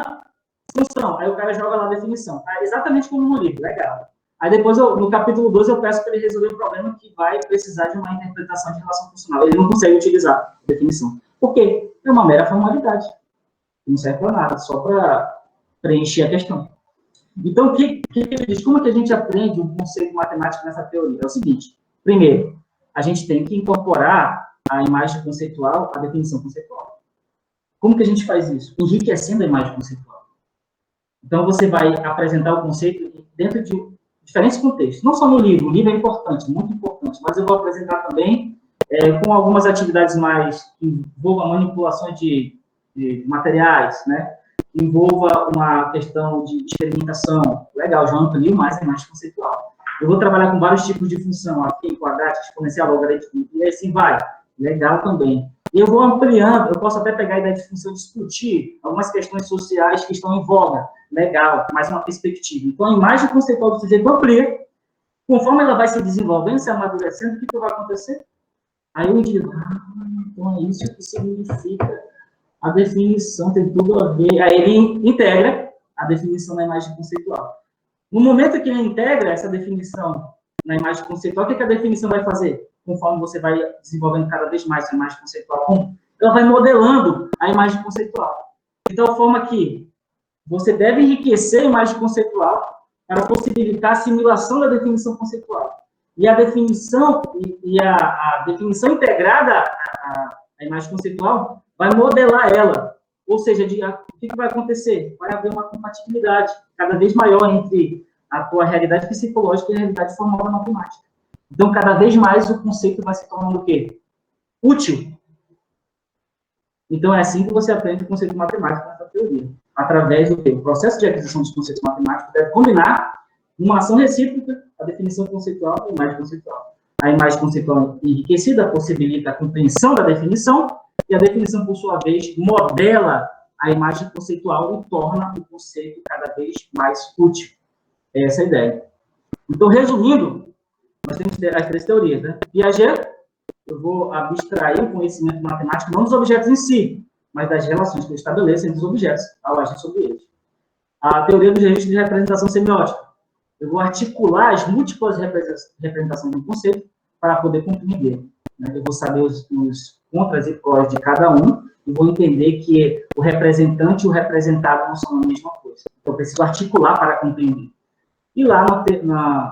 função. Aí o cara joga lá a definição. Tá? Exatamente como no livro. Legal. Aí depois, no capítulo 12, eu peço para ele resolver um problema que vai precisar de uma interpretação de relação funcional. Ele não consegue utilizar a definição. Por quê? É uma mera formalidade. Não serve para nada, só para preencher a questão. Então, o que ele diz? Como é que a gente aprende um conceito matemático nessa teoria? É o seguinte. Primeiro, a gente tem que incorporar a imagem conceitual à definição conceitual. Como que a gente faz isso? Enriquecendo a imagem conceitual. Então, você vai apresentar o conceito dentro de diferentes contextos. Não só no livro. O livro é importante, muito importante. Mas eu vou apresentar também com algumas atividades mais que envolvam manipulações de materiais, né? Que envolva uma questão de experimentação. Legal, já amplio mais a imagem conceitual. Eu vou trabalhar com vários tipos de função, aqui, quadrática, exponencial, logarítmica, e assim vai. Legal também. E eu vou ampliando, eu posso até pegar a ideia de função e discutir algumas questões sociais que estão em voga. Legal, mais uma perspectiva. Então, a imagem conceitual do sujeito amplia. Conforme ela vai se desenvolvendo, se amadurecendo, o que vai acontecer? Aí eu digo, então é isso que significa a definição, tem tudo a ver. Aí ele integra a definição na imagem conceitual. No momento que ele integra essa definição na imagem conceitual, o que a definição vai fazer? Conforme você vai desenvolvendo cada vez mais a imagem conceitual, ela vai modelando a imagem conceitual. De tal forma que você deve enriquecer a imagem conceitual para possibilitar a assimilação da definição conceitual. E a definição, a definição integrada à imagem conceitual vai modelar ela. Ou seja, o que vai acontecer? Vai haver uma compatibilidade cada vez maior entre a tua realidade psicológica e a realidade formal da matemática. Então, cada vez mais o conceito vai se tornando o quê? Útil. Então, é assim que você aprende o conceito matemático nessa teoria. Através do quê? O processo de aquisição dos conceitos matemáticos deve combinar uma ação recíproca, a definição conceitual e a imagem conceitual. A imagem conceitual enriquecida possibilita a compreensão da definição, e a definição, por sua vez, modela a imagem conceitual e torna o conceito cada vez mais útil. É essa a ideia. Então, resumindo, nós temos as três teorias, né? Piaget, eu vou abstrair o conhecimento matemático não dos objetos em si, mas das relações que ele estabelece entre os objetos ao agir sobre eles. A teoria dos registros de representação semiótica. Eu vou articular as múltiplas representações do conceito para poder compreender. Eu vou saber os contras e prós de cada um e vou entender que o representante e o representado não são a mesma coisa. Então, eu preciso articular para compreender. E lá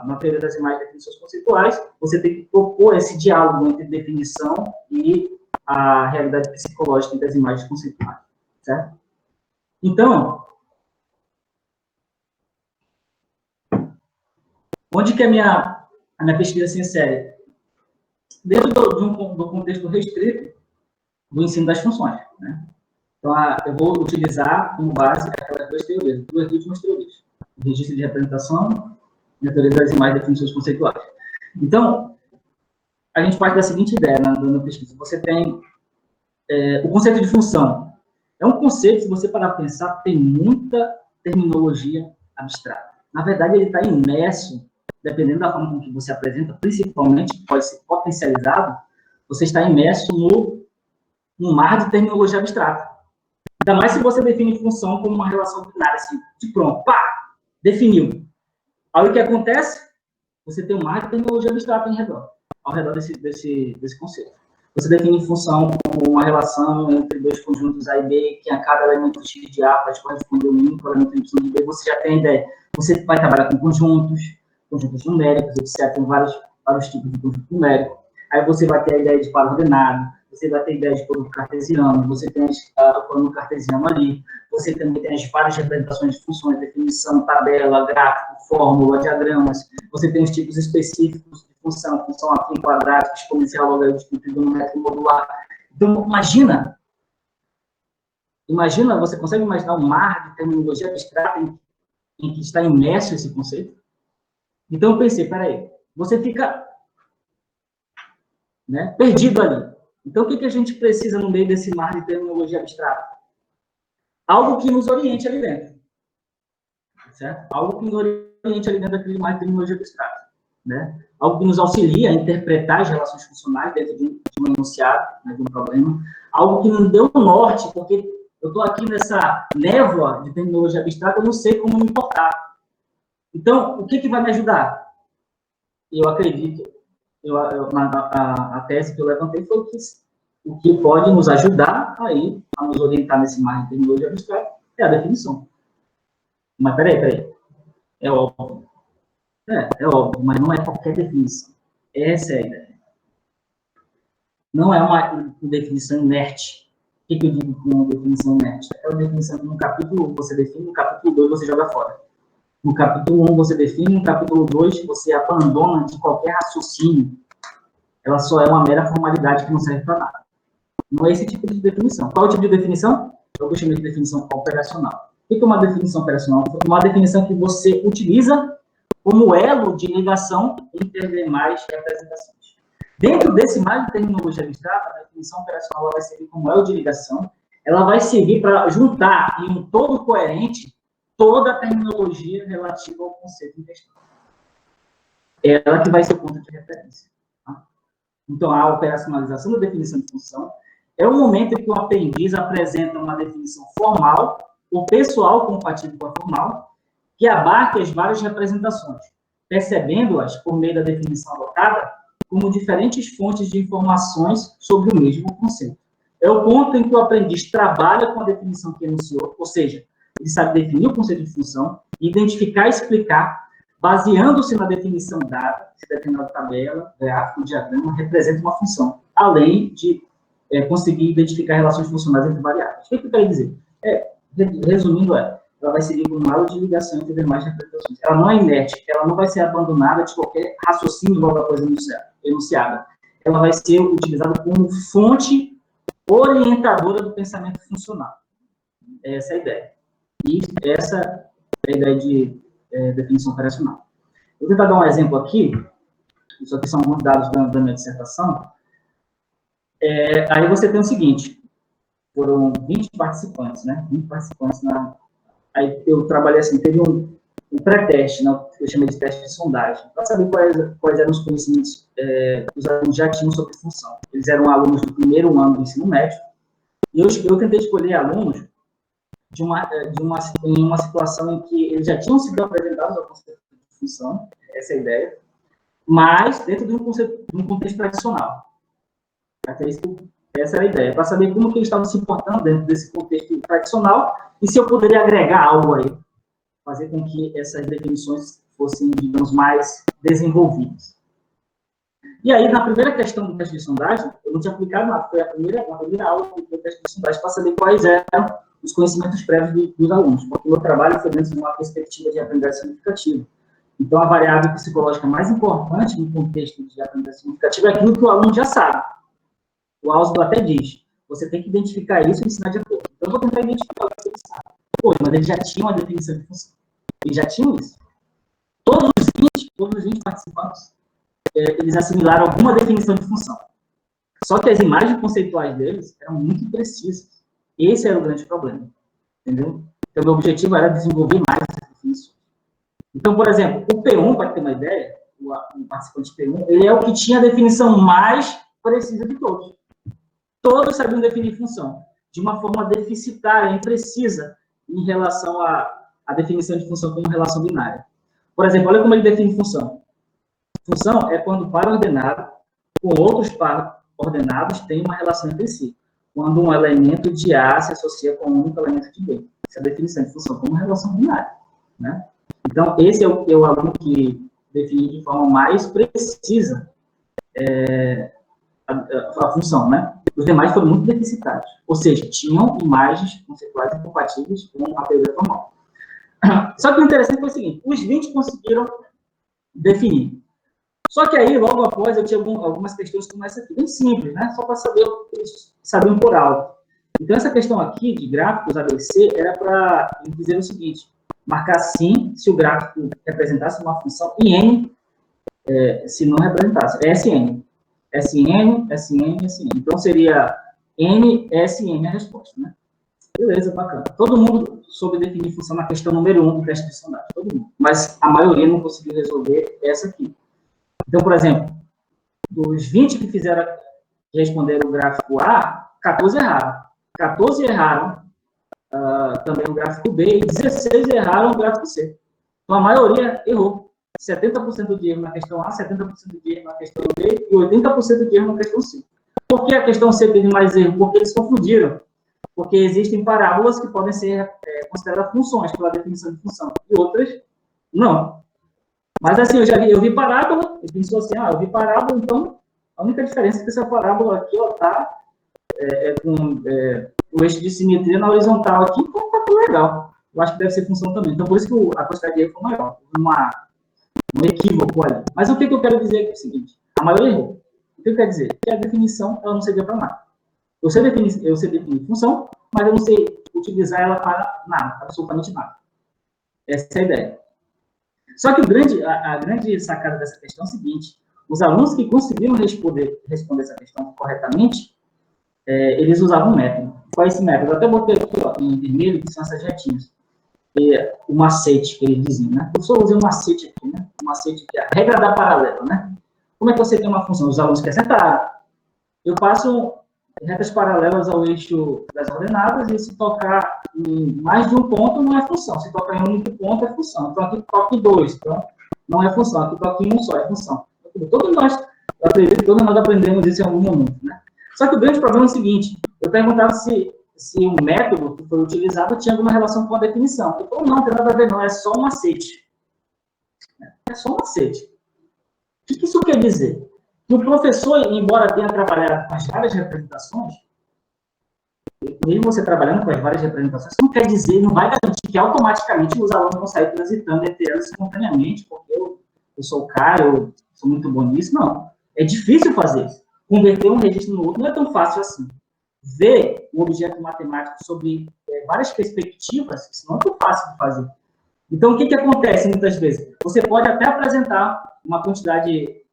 na teoria das imagens e definições conceituais, você tem que propor esse diálogo entre definição e a realidade psicológica das imagens conceituais. Certo? Então, onde que a minha pesquisa se insere? Dentro do contexto restrito do ensino das funções. Né? Então, eu vou utilizar como base aquelas duas últimas teorias. O registro de representação e a teoria das imagens e definições conceituais. Então, a gente parte da seguinte ideia na pesquisa. Você tem o conceito de função. É um conceito, se você parar para pensar, tem muita terminologia abstrata. Na verdade, ele está imerso, dependendo da forma com que você apresenta, principalmente, pode ser potencializado, você está imerso num mar de terminologia abstrata. Ainda mais se você define função como uma relação binária, assim, de pronto, pá, definiu. Aí o que acontece? Você tem um mar de terminologia abstrata ao redor desse conceito. Você define função como uma relação entre dois conjuntos A e B, que a cada elemento X de A pode corresponder ao único elemento Y de B. Você já tem a ideia. Você vai trabalhar com conjuntos numéricos, etc. Tem vários tipos de conjunto numérico. Aí você vai ter a ideia de par ordenado, você vai ter a ideia de produto cartesiano, você tem o plano cartesiano ali, você também tem as várias representações de funções, definição, tabela, gráfico, fórmula, diagramas, você tem os tipos específicos de função afim quadrática, exponencial, logarítmica, trigonométrica, modular. Então, imagina, você consegue imaginar um mar de terminologia abstrata em que está imerso esse conceito? Então, eu pensei, peraí, você fica, né, perdido ali. Então, o que a gente precisa no meio desse mar de terminologia abstrata? Algo que nos oriente ali dentro. Certo? Algo que nos oriente ali dentro daquele mar de terminologia abstrata. Né? Algo que nos auxilia a interpretar as relações funcionais dentro de um enunciado, né, de um problema. Algo que nos deu um norte, porque eu estou aqui nessa névoa de terminologia abstrata, eu não sei como me importar. Então, o que vai me ajudar? Eu acredito, a tese que eu levantei foi que o que pode nos ajudar aí, a nos orientar nesse mar de terminologia abstrata é a definição. Mas, peraí. É óbvio. É óbvio, mas não é qualquer definição. Essa é a ideia. Não é uma definição inerte. O que eu digo com uma definição inerte? É uma definição que no capítulo 1 você define, no capítulo 2 você joga fora. No capítulo 1 você define, no capítulo 2 você abandona de qualquer raciocínio. Ela só é uma mera formalidade que não serve para nada. Não é esse tipo de definição. Qual é o tipo de definição? Eu chamei de definição operacional. O que é uma definição operacional? Uma definição que você utiliza como elo de ligação entre as demais representações. Dentro desse mar de terminologia abstrata, a definição operacional ela vai servir como elo de ligação, ela vai servir para juntar em um todo coerente toda a terminologia relativa ao conceito em questão. É ela que vai ser o ponto de referência. Tá? Então, a operacionalização da definição de função é o momento em que o aprendiz apresenta uma definição formal ou pessoal compatível com a formal, que abarque as várias representações, percebendo-as, por meio da definição adotada, como diferentes fontes de informações sobre o mesmo conceito. É o ponto em que o aprendiz trabalha com a definição que enunciou, ou seja, ele sabe definir o conceito de função, identificar e explicar, baseando-se na definição dada, se determinada tabela, gráfico, diagrama, representa uma função, além de conseguir identificar relações funcionais entre variáveis. O que eu quero dizer? Resumindo, ela vai seguir como um elo de ligação entre demais representações. Ela não é inerte, ela não vai ser abandonada de qualquer raciocínio logo após enunciada. Ela vai ser utilizada como fonte orientadora do pensamento funcional. Essa é a ideia. E essa é a ideia de definição operacional. Vou tentar dar um exemplo aqui. Isso aqui são alguns dados da minha dissertação. Aí você tem o seguinte. Foram 20 participantes, né? 20 participantes Aí eu trabalhei assim, teve um pré-teste, né, que eu chamei de teste de sondagem, para saber quais eram os conhecimentos que os alunos já tinham sobre função. Eles eram alunos do primeiro ano do ensino médio, e eu tentei escolher alunos em uma situação em que eles já tinham sido apresentados ao conceito de função, essa é a ideia, mas dentro de um contexto tradicional. Essa era a ideia, para saber como que eles estavam se importando dentro desse contexto tradicional e se eu poderia agregar algo aí, fazer com que essas definições fossem, digamos, mais desenvolvidas. E aí, na primeira questão do teste de sondagem, eu não tinha aplicado nada, foi a primeira aula do teste de sondagem para saber quais eram os conhecimentos prévios dos alunos, porque o meu trabalho foi dentro de uma perspectiva de aprendizagem significativa. Então, a variável psicológica mais importante no contexto de aprendizagem significativa é aquilo que o aluno já sabe. O Ausubel até diz, você tem que identificar isso e ensinar de acordo. Então, eu vou tentar identificar o que ele sabe. Poxa, mas eles já tinham a definição de função. Eles já tinham isso. Todos os 20 participantes, eles assimilaram alguma definição de função. Só que as imagens conceituais deles eram muito imprecisas. Esse era o grande problema. Entendeu? Então, o meu objetivo era desenvolver mais essa definição. Então, por exemplo, o P1, para ter uma ideia, o participante P1, ele é o que tinha a definição mais precisa de todos. Todos sabiam definir função, de uma forma deficitária, imprecisa, em relação à definição de função como relação binária. Por exemplo, olha como ele define função. Função é quando par ordenado com outros par ordenados tem uma relação entre si. Quando um elemento de A se associa com um único elemento de B. Essa é a definição de função como relação binária. Né? Então, esse é o aluno que define de forma mais precisa a função, né? Os demais foram muito deficitários. Ou seja, tinham imagens conceituais incompatíveis com a teoria formal. Só que o interessante foi o seguinte, os 20 conseguiram definir. Só que aí, logo após, eu tinha algumas questões como essa aqui, bem simples, né? Só para saber o que eles sabiam por alto. Então, essa questão aqui de gráficos ABC era para dizer o seguinte: marcar sim se o gráfico representasse uma função e N se não representasse. É SN. SN, SN, SN. Então, seria N, SN a resposta, né? Beleza, bacana. Todo mundo soube definir função na questão número 1 do teste de sondagem, todo mundo. Mas a maioria não conseguiu resolver essa aqui. Então, por exemplo, dos 20 que responderam o gráfico A, 14 erraram. 14 erraram também o gráfico B e 16 erraram o gráfico C. Então, a maioria errou. 70% de erro na questão A, 70% de erro na questão B e 80% de erro na questão C. Por que a questão C teve mais erro? Porque eles confundiram. Porque existem parábolas que podem ser consideradas funções pela definição de função, e outras não. Mas assim, eu vi parábola, eu pensou assim, eu vi parábola, então a única diferença é que essa parábola aqui está com o eixo de simetria na horizontal aqui, então está tudo legal. Eu acho que deve ser função também. Então, por isso que a quantidade de erro foi maior. Um equívoco ali. Mas o que eu quero dizer aqui é o seguinte: a maioria errou. O que eu quero dizer? Que a definição ela não servia para nada. Eu sei definir função, mas eu não sei utilizar ela para nada, absolutamente nada. Essa é a ideia. Só que a grande sacada dessa questão é o seguinte: os alunos que conseguiram responder essa questão corretamente, eles usavam um método. Qual é esse método? Eu até botei aqui em vermelho, que são essas retinhas. O macete que eles diziam, né? Eu só usei um macete aqui, né? O macete que é a regra da paralela, né? Como é que você tem uma função? Os alunos que acertaram. Eu passo retas paralelas ao eixo das ordenadas, e se tocar em mais de um ponto, não é função. Se tocar em um único ponto, é função. Então, aqui toca em dois, então não é função. Aqui toca em um só, é função. Todos nós aprendemos isso em algum momento, né? Só que o grande problema é o seguinte: eu perguntava se o método que foi utilizado tinha alguma relação com a definição. Eu falei, não tem nada a ver, não, é só um macete. É só um macete. O que isso quer dizer? Que o professor, embora tenha trabalhado com as várias representações, mesmo você trabalhando com as várias representações, não quer dizer, não vai garantir que automaticamente os alunos vão sair transitando entre elas espontaneamente, porque eu sou o cara, eu sou muito bom nisso. Não. É difícil fazer isso. Converter um registro no outro não é tão fácil assim. Ver o objeto matemático sob várias perspectivas, isso não é tão fácil de fazer. Então, o que acontece muitas vezes? Você pode até apresentar uma quantidade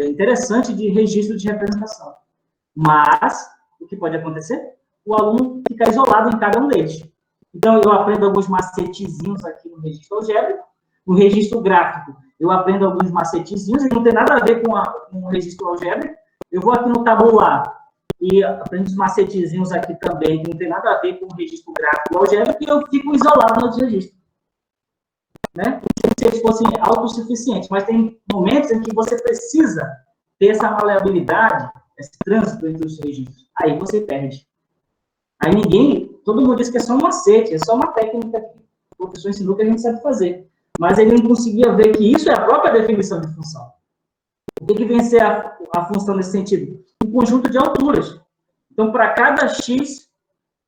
interessante de registro de representação. Mas, o que pode acontecer? O aluno fica isolado em cada um deles. Então, eu aprendo alguns macetezinhos aqui no registro algébrico. No registro gráfico, eu aprendo alguns macetezinhos, e não tem nada a ver com o registro algébrico. Eu vou aqui no tabular e aprendo os macetezinhos aqui também, que não tem nada a ver com o registro gráfico algébrico, e eu fico isolado no registro. Né? Se eles fossem autossuficientes, mas tem momentos em que você precisa ter essa maleabilidade, esse trânsito entre os registros. Aí você perde. Aí todo mundo diz que é só um macete, é só uma técnica que o professor ensinou que a gente sabe fazer. Mas ele não conseguia ver que isso é a própria definição de função. O que vem a ser a função nesse sentido? Um conjunto de alturas. Então, para cada x,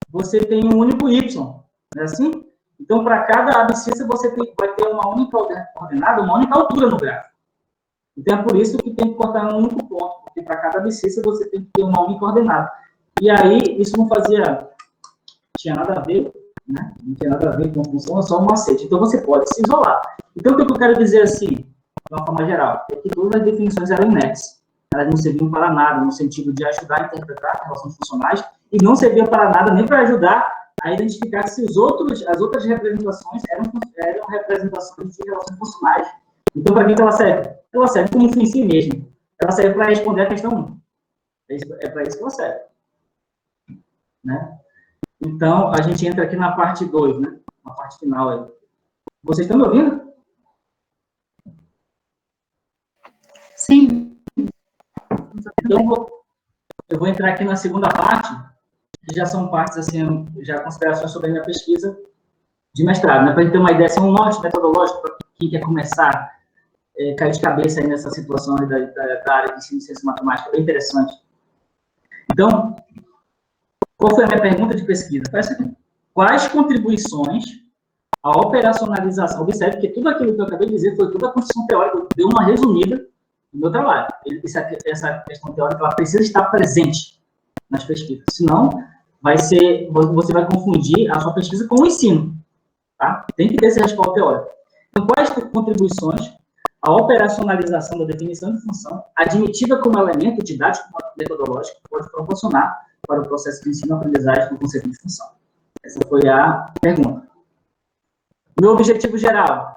você tem um único y. Não é assim? Então, para cada abscissa, você vai ter uma única coordenada, uma única altura no gráfico. Então, é por isso que tem que cortar em um único ponto, porque para cada abscissa você tem que ter uma única coordenada. E aí, isso não tinha nada a ver, né? Não tinha nada a ver com a função, é só um macete. Então, você pode se isolar. Então, o que eu quero dizer assim, de uma forma geral, é que todas as definições eram inércias. Elas não serviam para nada, no sentido de ajudar a interpretar relações funcionais, e não serviam para nada nem para ajudar a identificar se as outras representações eram representações de relações funcionais. Então, para que ela serve? Ela serve como fim em si mesma. Ela serve para responder a questão 1. É para isso que ela serve. Né? Então, a gente entra aqui na parte 2, né? Na parte final aí. Vocês estão me ouvindo? Sim. Então, eu vou entrar aqui na segunda parte, que já são partes, assim, já considerações sobre a minha pesquisa de mestrado, né? Para a gente ter uma ideia, um norte metodológico para quem quer começar cair de cabeça aí nessa situação aí da área de ensino de ciência matemática, bem interessante. Então, qual foi a minha pergunta de pesquisa? Quais contribuições A operacionalização, observe que tudo aquilo que eu acabei de dizer foi toda a construção teórica, deu uma resumida no meu trabalho. Essa questão teórica ela precisa estar presente nas pesquisas, senão você vai confundir a sua pesquisa com o ensino. Tá? Tem que ter esse respaldo teórico. Então, quais contribuições a operacionalização da definição de função, admitida como elemento didático metodológico, pode proporcionar para o processo de ensino-aprendizagem do conceito de função? Essa foi a pergunta. Meu objetivo geral,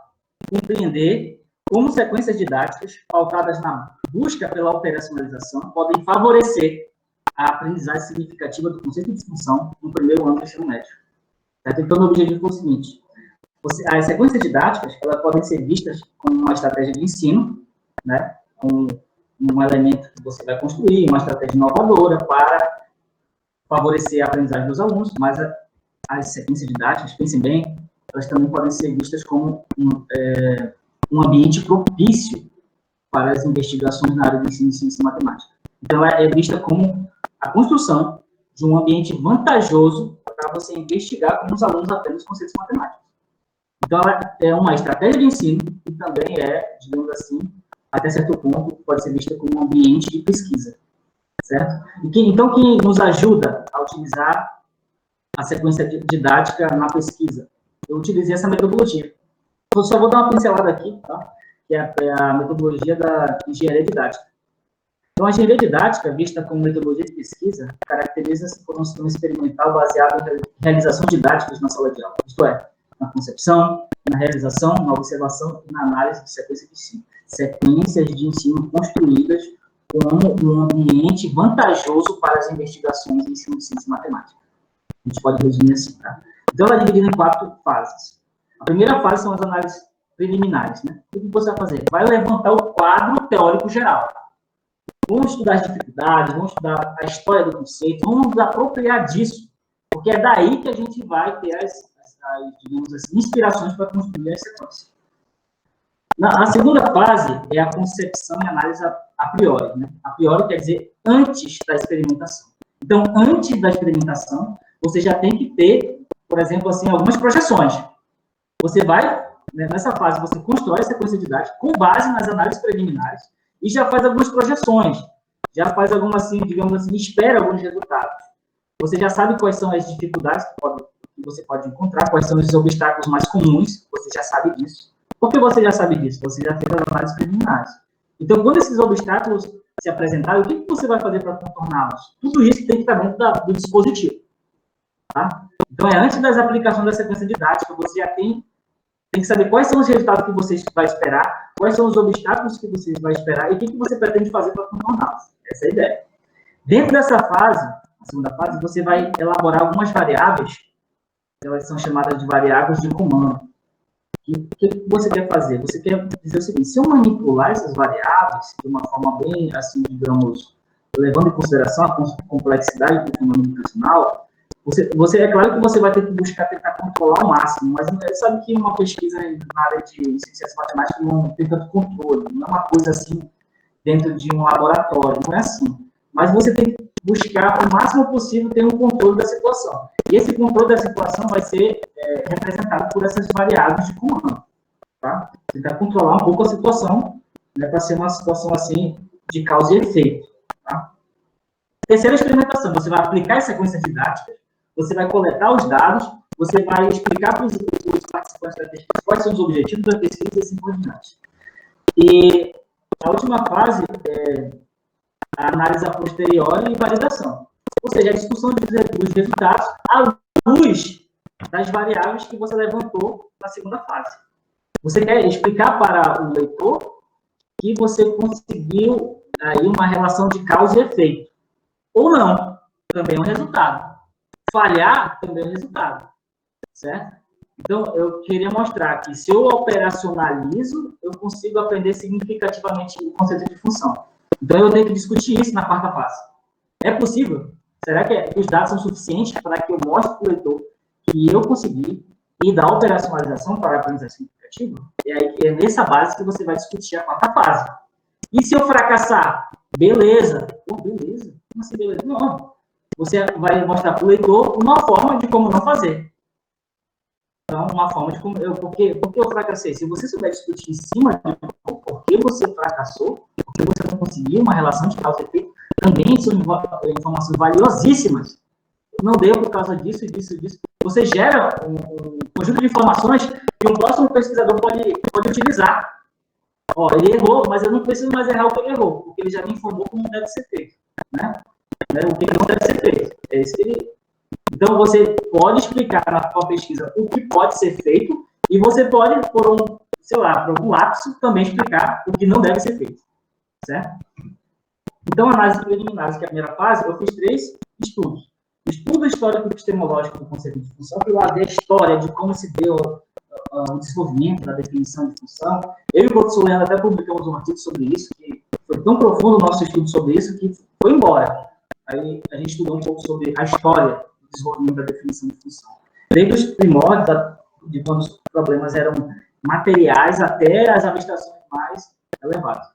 compreender como sequências didáticas pautadas na busca pela operacionalização podem favorecer a aprendizagem significativa do conceito de função no primeiro ano do ensino médio. Então, o objetivo foi o seguinte: as sequências didáticas elas podem ser vistas como uma estratégia de ensino, né, um elemento que você vai construir, uma estratégia inovadora para favorecer a aprendizagem dos alunos, mas as sequências didáticas, pensem bem, elas também podem ser vistas como um ambiente propício para as investigações na área de ensino e ciência e matemática. Então, ela é vista como a construção de um ambiente vantajoso para você investigar como os alunos aprendem os conceitos matemáticos. Então, ela é uma estratégia de ensino e também digamos assim, até certo ponto, pode ser vista como um ambiente de pesquisa, certo? Então, quem nos ajuda a utilizar a sequência didática na pesquisa? Eu utilizei essa metodologia. Eu só vou dar uma pincelada aqui, tá? Que é a metodologia da engenharia didática. Então, a engenharia didática, vista como metodologia de pesquisa, caracteriza-se por um sistema experimental baseado em realização didáticas na sala de aula, isto é, na concepção, na realização, na observação e na análise de sequências de ensino. Sequências de ensino construídas como um ambiente vantajoso para as investigações em ensino de ciência e matemática. A gente pode resumir assim, tá? Então, ela é dividida em 4 fases. A primeira fase são as análises preliminares, né? O que você vai fazer? Vai levantar o quadro teórico geral. Vamos estudar as dificuldades, vamos estudar a história do conceito, vamos nos apropriar disso, porque é daí que a gente vai ter digamos assim, inspirações para construir as sequências. A segunda fase é a concepção e análise a priori, né? A priori quer dizer antes da experimentação. Então, antes da experimentação, você já tem que ter, por exemplo, assim, algumas projeções. Você vai, né, nessa fase, você constrói a sequência didática com base nas análises preliminares e já faz algumas projeções, já faz algumas, assim, digamos assim, espera alguns resultados. Você já sabe quais são as dificuldades que você pode encontrar, quais são os obstáculos mais comuns, você já sabe disso. Por que você já sabe disso? Você já fez as análises preliminares. Então, quando esses obstáculos se apresentarem, o que você vai fazer para contorná-los? Tudo isso tem que estar dentro do dispositivo. Tá? Então, antes das aplicações da sequência didática, você já tem que saber quais são os resultados que você vai esperar, quais são os obstáculos que você vai esperar e o que você pretende fazer para contorná-los. Essa é a ideia. Dentro dessa fase, a segunda fase, você vai elaborar algumas variáveis, elas são chamadas de variáveis de comando. O que você quer fazer? Você quer dizer o seguinte: se eu manipular essas variáveis de uma forma bem, assim, digamos, levando em consideração a complexidade do fenômeno educacional, é claro que você vai ter que buscar tentar controlar ao máximo, mas você sabe que uma pesquisa na área de ciências matemáticas não tem tanto controle, não é uma coisa assim dentro de um laboratório, não é assim. Mas você tem que buscar o máximo possível ter um controle da situação. E esse controle da situação vai ser representado por essas variáveis de comando. Tá? Tentar controlar um pouco a situação, né, para ser uma situação assim de causa e efeito. Tá? Terceira experimentação, você vai aplicar as sequências didáticas, você vai coletar os dados, você vai explicar para os participantes da pesquisa quais são os objetivos da pesquisa e assim por diante. E a última fase é a análise a posteriori e validação. Ou seja, a discussão dos resultados à luz das variáveis que você levantou na segunda fase. Você quer explicar para o leitor que você conseguiu aí uma relação de causa e efeito. Ou não, também é um resultado. Falhar também é um resultado. Certo? Então, eu queria mostrar que se eu operacionalizo, eu consigo aprender significativamente o conceito de função. Então, eu tenho que discutir isso na quarta fase. É possível? Será que os dados são suficientes para que eu mostre para o leitor que eu consegui ir da operacionalização para a aprendizagem significativa? É nessa base que você vai discutir a quarta fase. E se eu fracassar? Beleza. Pô, beleza? Como assim, beleza? Não. Você vai mostrar para o leitor uma forma de como não fazer. Então, uma forma de... por que eu fracassei? Se você souber discutir em cima de por que você fracassou, por que você não conseguiu uma relação de causa e efeito, também são informações valiosíssimas. Não deu por causa disso, disso, disso. Você gera um conjunto de informações que um próximo pesquisador pode utilizar. Ó, ele errou, mas eu não preciso mais errar o que ele errou, porque ele já me informou como deve ser feito, né? O que não deve ser feito. É isso que ele... Então, você pode explicar na sua pesquisa o que pode ser feito e você pode, por algum lapso, também explicar o que não deve ser feito, certo? Então, análise preliminar, que é a primeira fase, eu fiz 3 estudos. Estudo histórico epistemológico do conceito de função, que lá dei a história de como se deu o desenvolvimento da definição de função. Eu e o professor Leandro até publicamos um artigo sobre isso, que foi tão profundo o nosso estudo sobre isso, que foi embora. Aí a gente estudou um pouco sobre a história do desenvolvimento da definição de função. Desde os primórdios, de quando os problemas eram materiais, até as abstrações mais elevadas.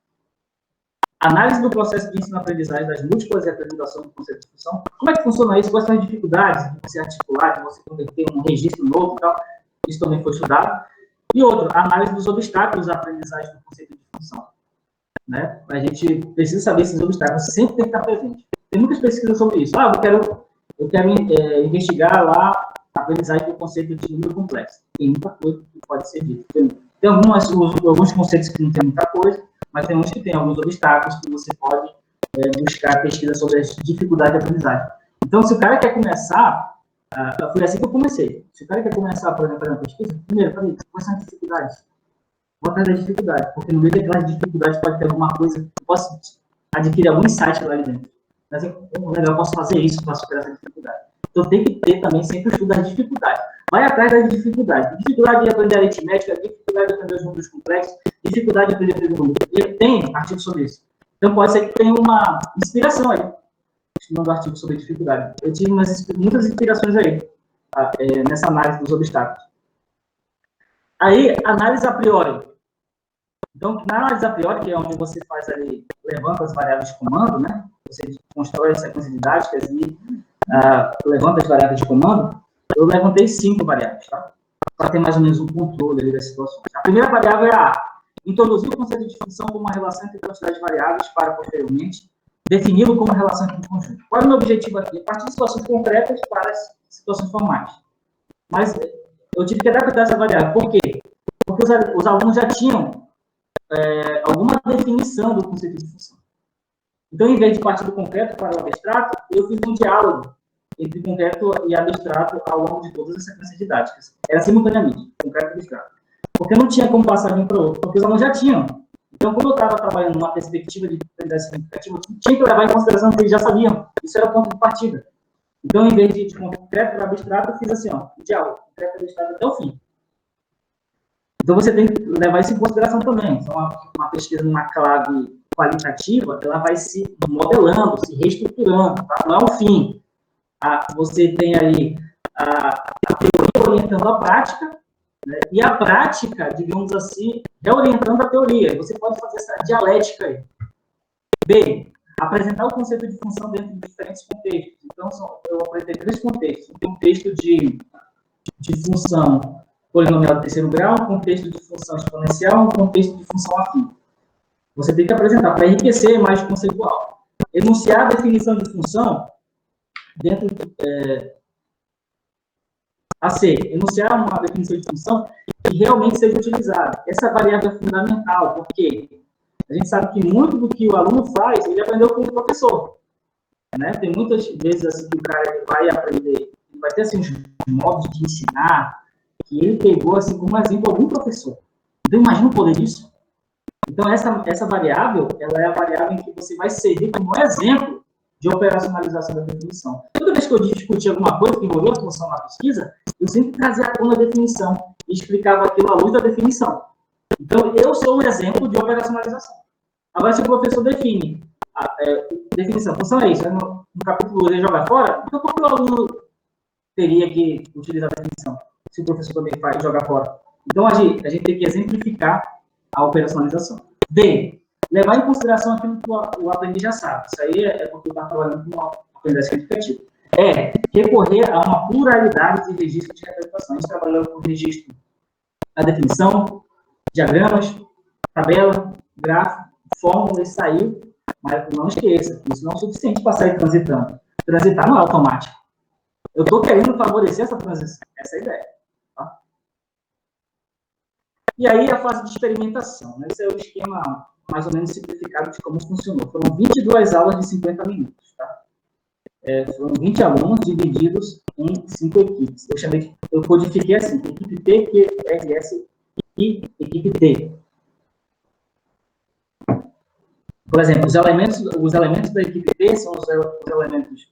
Análise do processo de ensino-aprendizagem das múltiplas representações do conceito de função. Como é que funciona isso? Quais são as dificuldades de você articular, de você converter um registro novo e tal? Isso também foi estudado. E outro, análise dos obstáculos à aprendizagem do conceito de função. Né? A gente precisa saber esses obstáculos, sempre tem que estar presente. Tem muitas pesquisas sobre isso. Eu quero investigar lá a aprendizagem do conceito de número complexo. Tem muita coisa que pode ser dito. Tem alguns conceitos que não tem muita coisa, mas tem uns que tem alguns obstáculos que você pode buscar pesquisa sobre as dificuldades de aprendizagem. Então, se o cara quer começar, foi assim que eu comecei. Se o cara quer começar, por exemplo, fazer uma pesquisa, primeiro, quais são as dificuldades? Vou atrás das dificuldades, porque no meio daquelas dificuldades pode ter alguma coisa, eu posso adquirir algum insight lá dentro. Mas eu posso fazer isso para superar essa dificuldade. Então, tem que ter também sempre o estudo das dificuldades. Vai atrás das dificuldades. Dificuldade de aprender aritmética, dificuldade de aprender os números complexos, dificuldade de aprender trigonometria. Ele tem artigo sobre isso. Então, pode ser que tenha uma inspiração aí, estudando artigo sobre dificuldade. Eu tive muitas inspirações aí, nessa análise dos obstáculos. Aí, análise a priori. Então, na análise a priori, que é onde você faz ali, levanta as variáveis de comando, né? Você constrói as sequências didáticas e levanta as variáveis de comando. Eu levantei 5 variáveis, tá? Para ter mais ou menos um controle ali das situações. A primeira variável é a introduzir o conceito de função como uma relação entre quantidade de variáveis para, posteriormente, defini-lo como relação entre um conjunto. Qual é o meu objetivo aqui? A partir de situações concretas para as situações formais. Mas eu tive que adaptar essa variável. Por quê? Porque os alunos já tinham alguma definição do conceito de função. Então, em vez de partir do concreto para o abstrato, eu fiz um diálogo entre concreto e abstrato ao longo de todas as sequências didáticas. Era simultaneamente, concreto e abstrato. Porque não tinha como passar de um para o outro, porque os alunos já tinham. Então, quando eu estava trabalhando numa perspectiva de aprendizagem significativa, eu tinha que levar em consideração que eles já sabiam. Isso era o ponto de partida. Então, em vez de concreto para abstrato, eu fiz assim, diálogo, concreto e abstrato até o fim. Então, você tem que levar isso em consideração também. Então, uma pesquisa numa clave qualitativa, ela vai se modelando, se reestruturando, tá? Não é o fim. Você tem aí a teoria orientando a prática, né? E a prática, digamos assim, reorientando a teoria. Você pode fazer essa dialética aí. B, apresentar o conceito de função dentro de diferentes contextos. Então, eu apresentei 3 contextos. Um contexto de função polinomial de terceiro grau, um contexto de função exponencial, um contexto de função afim. Você tem que apresentar para enriquecer a imagem conceitual. Enunciar a definição de função dentro enunciar uma definição de função que realmente seja utilizada. Essa variável é fundamental, porque a gente sabe que muito do que o aluno faz, ele aprendeu com o professor. Né? Tem muitas vezes assim, que o cara vai aprender, ele vai ter assim, uns modos de ensinar, que ele pegou assim, como exemplo algum professor. Então, imagina o poder disso. Então, essa variável, ela é a variável em que você vai servir como exemplo de operacionalização da definição. Toda vez que eu discutia alguma coisa que envolvia a função na pesquisa, eu sempre trazia à tona a definição e explicava aquilo à luz da definição. Então, eu sou um exemplo de operacionalização. Agora, se o professor define definição, função é isso, no capítulo ele joga fora, então como o aluno teria que utilizar a definição, se o professor também faz jogar fora? Então, a gente tem que exemplificar a operacionalização. D, levar em consideração aquilo que o aprendiz já sabe. Isso aí é porque está trabalhando com uma aprendizagem significativa. é recorrer a uma pluralidade de registros de representação. A gente trabalhou com registro, a definição, diagramas, tabela, gráfico, fórmula, e saiu, mas não esqueça, isso não é o suficiente para sair transitando. Transitar não é automático. Eu estou querendo favorecer essa transição, essa é a ideia. Tá? E aí a fase de experimentação, né? Esse é o esquema mais ou menos simplificado de como funcionou. Foram 22 aulas de 50 minutos. Tá? Foram 20 alunos divididos em 5 equipes. Eu codifiquei assim, equipe P, Q, R, S e equipe T. Por exemplo, os elementos da equipe P são os elementos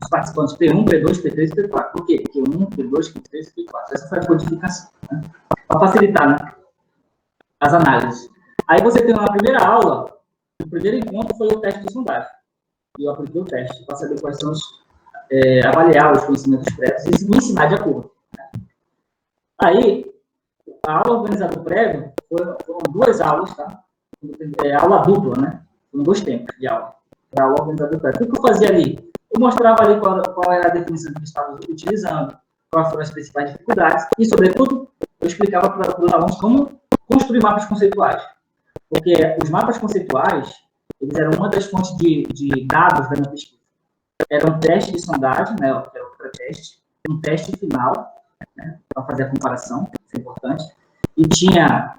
dos participantes P1, P2, P3 e P4. Por quê? Q1, P2, P3 e P4. Essa foi a codificação. Né? Para facilitar, né? As análises. Aí você tem na primeira aula, o primeiro encontro foi o teste de sondagem. E eu apliquei o teste para saber quais são avaliar os conhecimentos prévios e me ensinar de acordo. Né? Aí, a aula organizada prévio foram 2 aulas, tá? Aula dupla, né? Foram 2 tempos de aula. Para a aula organizada prévio. O que eu fazia ali? Eu mostrava ali qual era a definição que estava utilizando, quais foram as principais dificuldades e, sobretudo, eu explicava para os alunos como construir mapas conceituais. Porque os mapas conceituais, eles eram uma das fontes de dados da minha pesquisa. Era um teste de sondagem, né, que era o pré-teste, um teste final, né, para fazer a comparação, isso é importante, e tinha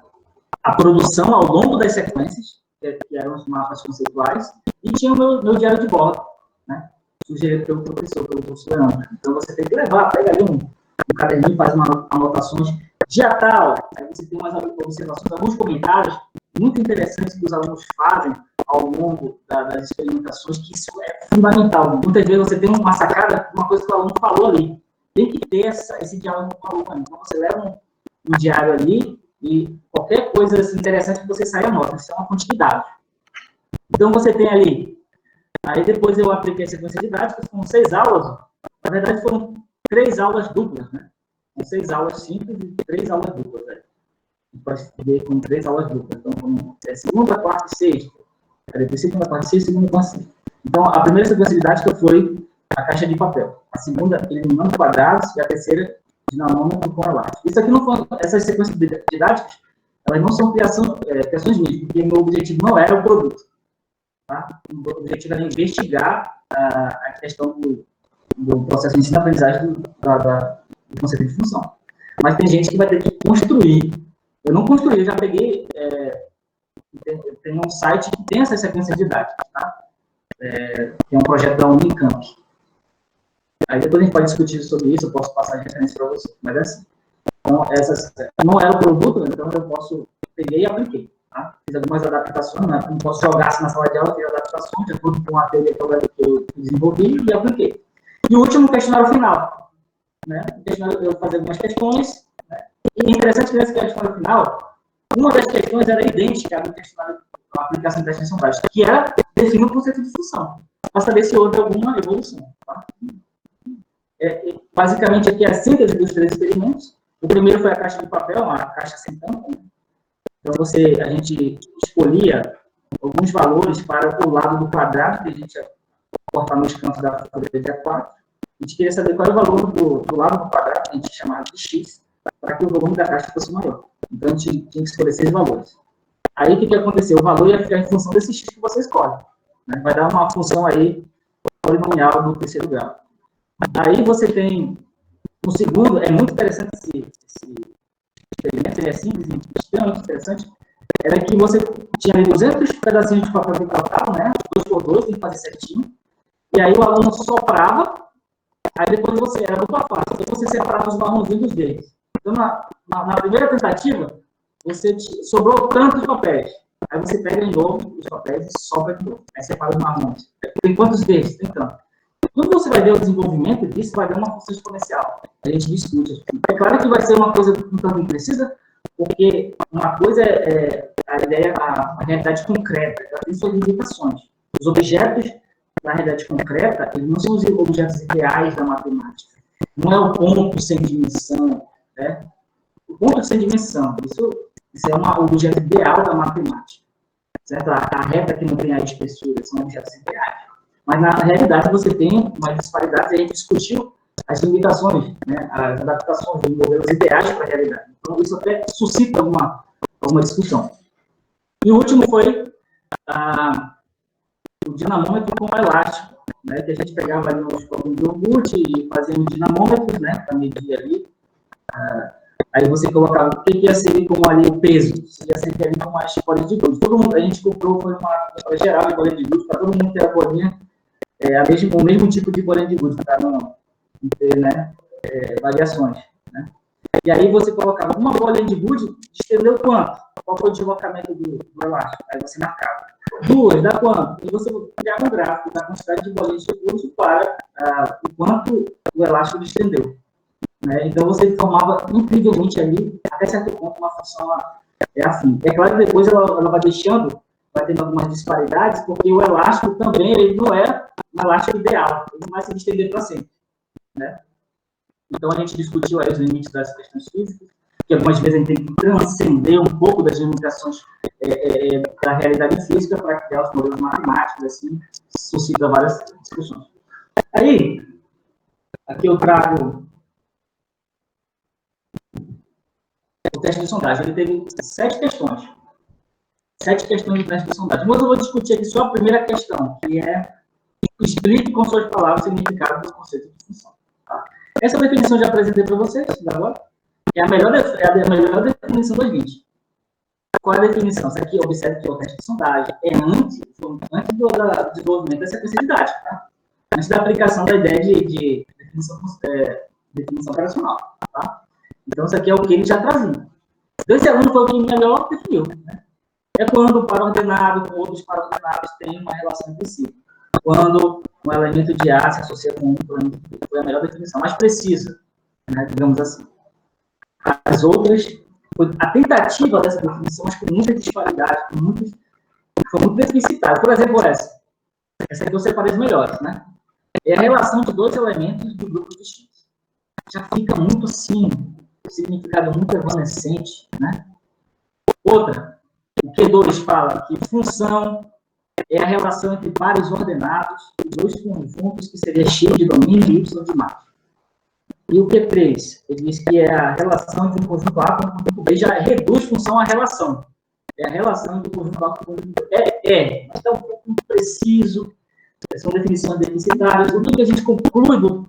a produção ao longo das sequências, que eram os mapas conceituais, e tinha o meu diário de bordo, né, sugerido pelo professor Leandro. Então, você tem que levar, pega ali um caderninho, faz anotações, dia tal, aí você tem umas observações, alguns comentários muito interessantes que os alunos fazem ao longo das experimentações, que isso é fundamental. Muitas vezes você tem uma sacada, uma coisa que o aluno falou ali. Tem que ter esse diálogo com o aluno. Então, você leva um diário ali e qualquer coisa interessante que você saia anota. Isso é uma fonte de dados. Então, você tem ali. Aí, depois eu apliquei a sequência didática, foram 6 aulas. Na verdade, foram 3 aulas duplas, né? 6 aulas simples e 3 aulas duplas, né? Pode ver com 3 aulas duplas. Então, como segunda, quarta e sexta. Depois segunda, quarta e sexta, segunda, quarta e sexta. Então, a primeira sequência didática foi a caixa de papel. A segunda, eliminando quadrados. E a terceira, dinamômetro com elástico. Isso aqui não foi, essas sequências didáticas, elas não são criações minhas, porque meu objetivo não era o produto. Tá? O meu objetivo era investigar a questão do processo de ensino-aprendizagem do conceito de função. Mas tem gente que vai ter que construir. Eu não construí, eu já peguei. Tem um site que tem essa sequência didática, tá? Que é um projeto da Unicamp. Aí depois a gente pode discutir sobre isso, eu posso passar de referência para você. Mas é assim. Então, essas não era o produto, então eu peguei e apliquei. Tá? Fiz algumas adaptações, né? Não posso jogar assim na sala de aula, fiz adaptações, de acordo com a teoria que eu desenvolvi e apliquei. E o último, questionário final. Né? Eu fazia algumas questões, né? E é interessante que nesse questionário final, uma das questões era idêntica ao questionário da aplicação de teste de sondagem, que era definir o conceito de função, para saber se houve alguma evolução. Tá? Basicamente, aqui é a síntese dos 3 experimentos. O primeiro foi a caixa de papel, uma caixa sem tampa. Né? Então, a gente escolhia alguns valores para o lado do quadrado, que a gente ia cortar nos cantos da folha de A4. A gente queria saber qual era o valor do lado do quadrado, que a gente chamava de x, para que o volume da caixa fosse maior. Então, a gente tinha que escolher 6 valores. Aí, o que aconteceu? O valor ia ficar em função desse x que você escolhe. Né? Vai dar uma função aí polinomial do terceiro grau. Aí, você tem o segundo, é muito interessante esse experimento, ele é simples e extremamente interessante, era que você tinha 200 pedacinhos de papel de calcado, né? 2 por 2, tem que fazer certinho. E aí, o aluno soprava. Aí depois era dupla face, então você separava os marronzinhos dos dedos. Então, na primeira tentativa, sobrou tantos papéis. Aí você pega de novo os papéis e sopra de novo. Aí separa os marrons. Tem quantos dedos? Tem tanto. Quando você vai ver o desenvolvimento disso, vai ver uma função exponencial. A gente discute. É claro que vai ser uma coisa um tanto imprecisa, porque uma coisa é a ideia, a realidade concreta, ela tem suas limitações. Os objetos da realidade concreta, eles não são os objetos ideais da matemática. Não é o ponto sem dimensão. Né? O ponto sem dimensão, isso é um objeto ideal da matemática. Certo? A reta que não tem a espessura são objetos ideais. mas na realidade você tem uma disparidade, e a gente discutiu as limitações, né, as adaptações dos modelos ideais para a realidade. Então, isso até suscita alguma discussão. E o último foi o dinamômetro com elástico, né, que a gente pegava ali uns copos de iogurte e fazia um dinamômetro, né, para medir ali. Aí você colocava o que ia ser como ali o peso, ia ser ali como as bolinhas de gude. Todo mundo, a gente comprou, foi uma compra geral de bolinha de gude, para todo mundo ter a bolinha, o mesmo tipo de bolinha de gude, para não ter, né, variações, né. E aí você colocava uma bolinha de gude, estendeu quanto? Qual foi o deslocamento do elástico? Aí você marcava. 2, dá quanto? E você criava um gráfico da quantidade de bolinhas de gude para o quanto o elástico estendeu. Né? Então, você formava incrivelmente ali, até certo ponto, uma função afim. É claro que depois ela vai deixando, vai tendo algumas disparidades, porque o elástico também ele não é um elástico ideal, ele não vai se estender para sempre. Né? Então, a gente discutiu aí os limites das questões físicas, que algumas vezes a gente tem que transcender um pouco das limitações da realidade física para criar os modelos matemáticos, assim, suscita várias discussões. Aí, aqui eu trago o teste de sondagem. Ele teve 7 questões. 7 questões de teste de sondagem. Mas eu vou discutir aqui só a primeira questão, que é explique com suas palavras o significado do conceito de função. Tá? Essa definição eu já apresentei para vocês, agora. É a melhor definição das 20. Qual é a definição? Isso aqui, observe que é o teste de sondagem. É antes do desenvolvimento da sequência didática. Tá? Antes da aplicação da ideia de definição operacional. Tá? Então, isso aqui é o que ele já trazia. Então, esse aluno foi o que melhor definiu. Né? É quando um par ordenado com outros par ordenados tem uma relação entre si. Quando um elemento de A se associa com um elemento de B. Foi a melhor definição, mais precisa, né? Digamos assim. As outras, a tentativa dessa definição, mas com muita disparidade, foi muito deficitária. Por exemplo, essa aqui eu separei os melhores, né? É a relação de 2 elementos de grupos distintos. Já fica muito assim, significado muito evanescente, né? Outra, o Q2 fala que função é a relação entre pares ordenados e 2 conjuntos que seria x de domínio e y de margem. E o Q3, ele diz que é a relação de um conjunto A com um conjunto B, já reduz função à relação. É a relação do conjunto A com o conjunto B. Mas está um pouco impreciso, são definições deficitárias. O que a gente conclui,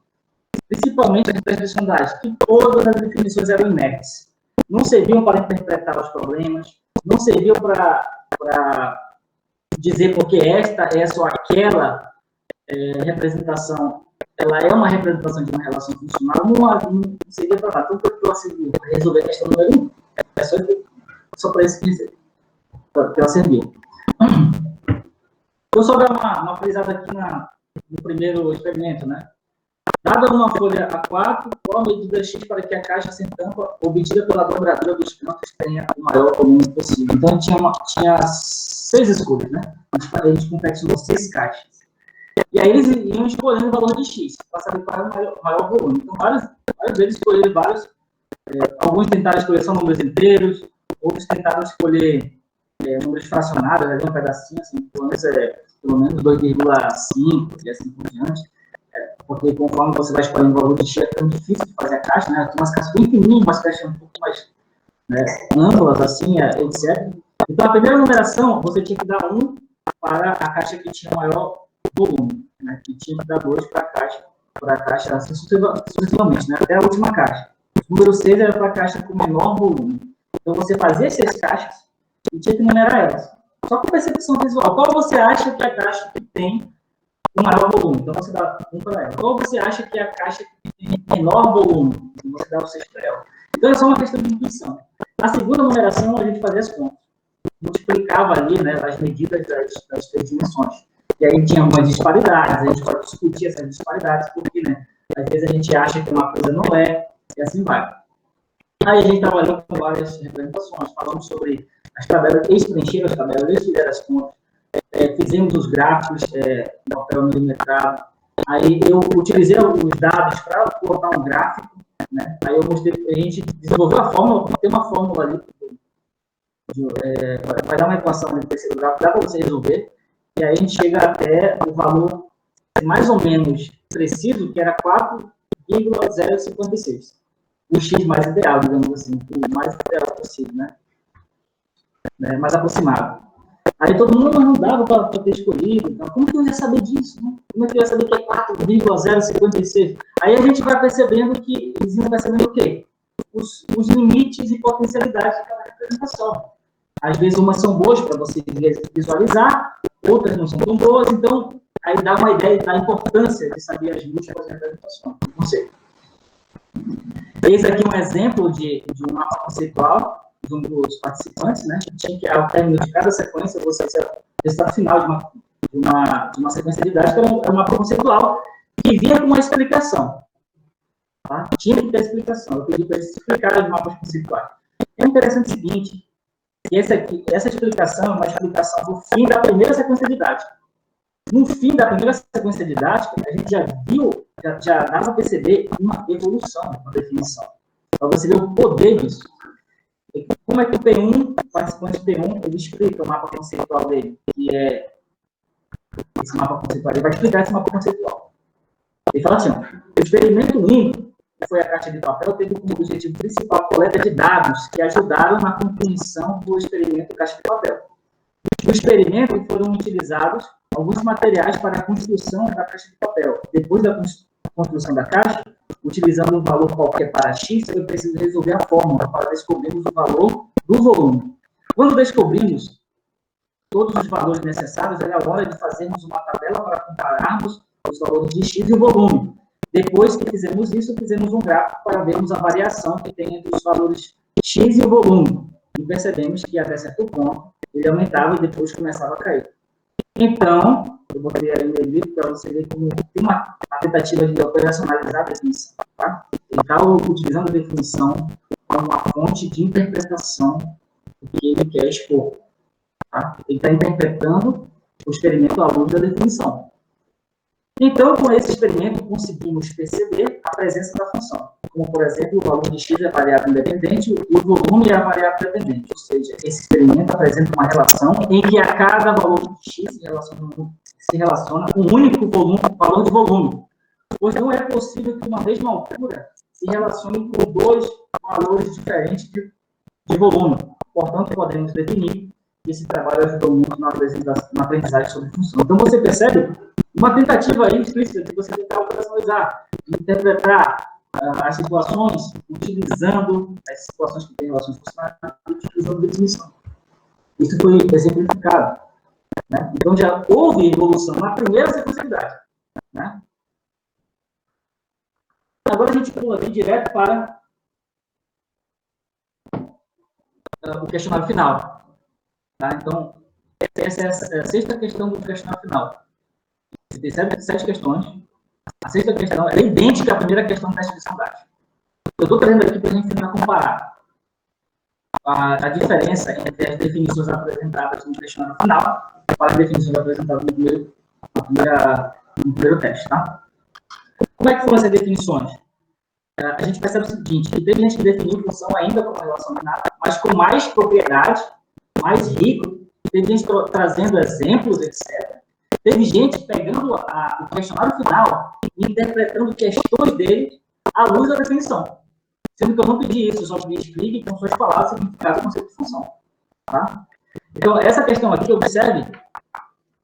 principalmente nas testes de sondagem, que todas as definições eram inertes. Não serviam para interpretar os problemas, não serviam para dizer porque essa ou aquela representação, ela é uma representação de uma relação funcional, não servia para nada. Então, o que eu serviu para resolver a questão número 1? É só para isso que ela serviu. Vou só dar uma frisada aqui no primeiro experimento, né? Dada uma folha A4, qual a medida X para que a caixa sem tampa, obtida pela dobradura dos cantos, tenha o maior volume possível? Então, tinha 6 escolhas, né? A gente confeccionou 6 caixas. E aí eles iam escolhendo o valor de X, para saber qual era o maior volume. Então, vários deles escolheram vários. Alguns tentaram escolher só números inteiros, outros tentaram escolher números fracionados, ali um pedacinho, assim, pelo menos 2,5 e assim por diante. Porque conforme você vai escolhendo o valor de X, é tão difícil de fazer a caixa, né? Tem umas caixas bem fininhas, umas caixas um pouco mais amplas, assim, etc. Então, a primeira numeração, você tinha que dar 1 para a caixa que tinha maior volume, né? Que tinha que dar 2 para a caixa assim, sucessivamente, né? Até a última caixa. O número 6 era para a caixa com menor volume. Então, você fazia 6 caixas e tinha que numerar elas. Só com percepção visual. Qual você acha que é a caixa que tem o maior volume? Então, você dá 1 para ela. Qual você acha que é a caixa que tem menor volume? Então, você dá o 6 para ela. Então, é só uma questão de intuição. Na segunda numeração, a gente fazia as contas. Multiplicava ali, né, as medidas das 3 dimensões. E aí tinha algumas disparidades, a gente pode discutir essas disparidades, porque, né, às vezes a gente acha que uma coisa não é, e assim vai. Aí a gente trabalhou com várias representações, falamos sobre as tabelas, eles preencheram as tabelas, eles fizeram as contas, fizemos os gráficos no papel milimetrado. Aí eu utilizei os dados para colocar um gráfico, né? Aí eu mostrei, a gente desenvolveu a fórmula, tem uma fórmula ali, vai dar uma equação no terceiro gráfico, dá para você resolver, e aí a gente chega até o valor mais ou menos preciso, que era 4,056. O X mais ideal, digamos assim, o mais ideal possível, né? Mais aproximado. Aí todo mundo não dava para ter escolhido. Então, como que eu ia saber disso? Né? Como é que eu ia saber que é 4,056? Aí a gente vai percebendo que eles iam percebendo o quê? Os limites e potencialidades de cada representação. Às vezes umas são boas para você visualizar, outras não são tão boas, então aí dá uma ideia da importância de saber as múltiplas representações do conceito. Eis aqui um exemplo de um mapa conceitual de um dos participantes, né? Tinha que, ao término de cada sequência, você ser o resultado final de uma sequência didática, era um mapa conceitual que vinha com uma explicação. Tá? Tinha que ter explicação. Eu pedi para eles explicarem os mapas conceituais. É interessante o seguinte, que essa explicação é uma explicação do fim da primeira sequência didática. No fim da primeira sequência didática, a gente já viu, já dá para perceber uma evolução na definição. Para você ver o poder disso. Como é que o P1, o participante P1, ele explica o mapa conceitual dele, que é esse mapa conceitual. Ele vai explicar esse mapa conceitual. Ele fala assim, ó, o experimento 1, que foi a caixa de papel, teve como objetivo principal a coleta de dados que ajudaram na compreensão do experimento caixa de papel. No experimento foram utilizados alguns materiais para a construção da caixa de papel. Depois da construção da caixa, utilizando um valor qualquer para X, foi preciso resolver a fórmula para descobrirmos o valor do volume. Quando descobrimos todos os valores necessários, era a hora de fazermos uma tabela para compararmos os valores de X e o volume. Depois que fizemos isso, fizemos um gráfico para vermos a variação que tem entre os valores X e o volume. E percebemos que, até certo ponto, ele aumentava e depois começava a cair. Então, eu botei aí no livro para você ver como tem uma tentativa de operacionalizar a definição. Tá? Ele está utilizando a definição como uma fonte de interpretação do que ele quer expor. Tá? Ele está interpretando o experimento à luz da definição. Então, com esse experimento, conseguimos perceber a presença da função. Como, por exemplo, o valor de x é a variável independente e o volume é a variável dependente. Ou seja, esse experimento apresenta uma relação em que a cada valor de x se relaciona com um único valor de volume. Pois não é possível que uma mesma altura se relacione com dois valores diferentes de volume. Portanto, podemos definir que esse trabalho ajudou muito na aprendizagem sobre função. Então, você percebe uma tentativa aí explícita de você tentar operacionalizar, de interpretar as situações utilizando as situações que têm relações funcionais, utilizando definição. Isso foi exemplificado. Né? Então, já houve evolução na primeira sequencialidade. Né? Agora a gente pula aqui direto para o questionário final. Tá? Então, essa é a sexta questão do questionário final. Você tem 7 questões. A sexta questão é idêntica à primeira questão da descrição didática. Eu estou trazendo aqui para a gente tentar comparar a diferença entre as definições apresentadas no questionário final para as definições apresentadas no primeiro teste. Tá? Como é que foram essas definições? A gente percebe o seguinte, que teve gente que definiu função ainda como relação nada, mas com mais propriedade, mais rico, teve gente trazendo exemplos, etc. Teve gente pegando o questionário final e interpretando questões dele à luz da definição. Sendo que eu não pedi isso, eu só pedi explique com suas palavras o significado do conceito de função. Tá? Então, essa questão aqui, observe,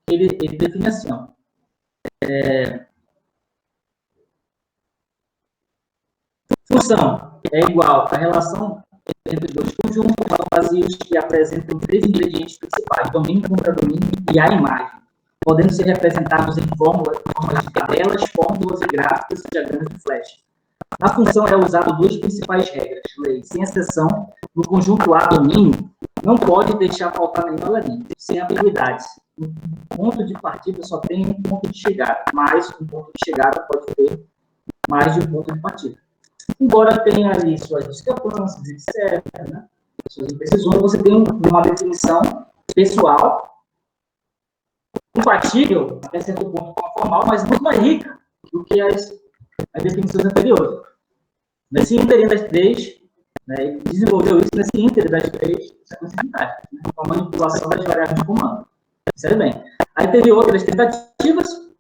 ele define assim, ó. Função é igual à relação entre dois conjuntos vazios que apresentam 3 ingredientes principais, domínio contra domínio e a imagem, podendo ser representados em formas de tabelas, fórmulas e gráficos e diagramas de flash. Na função é usado 2 principais regras, leis, sem exceção, no conjunto A domínio, não pode deixar faltar nenhuma linha, sem ambiguidades. No ponto de partida só tem um ponto de chegada, mas um ponto de chegada pode ter mais de um ponto de partida. Embora tenha ali suas discrepâncias, etc., né, suas imprecisões, você tem uma definição pessoal, compatível, até certo ponto, com a formal, mas muito mais rica do que as definições anteriores. Nesse ínterim das 3, né, ele desenvolveu isso nesse ínterim das 3 sequencialidades, né, com a manipulação das variáveis de comando. Percebe bem? Aí teve outras tentativas,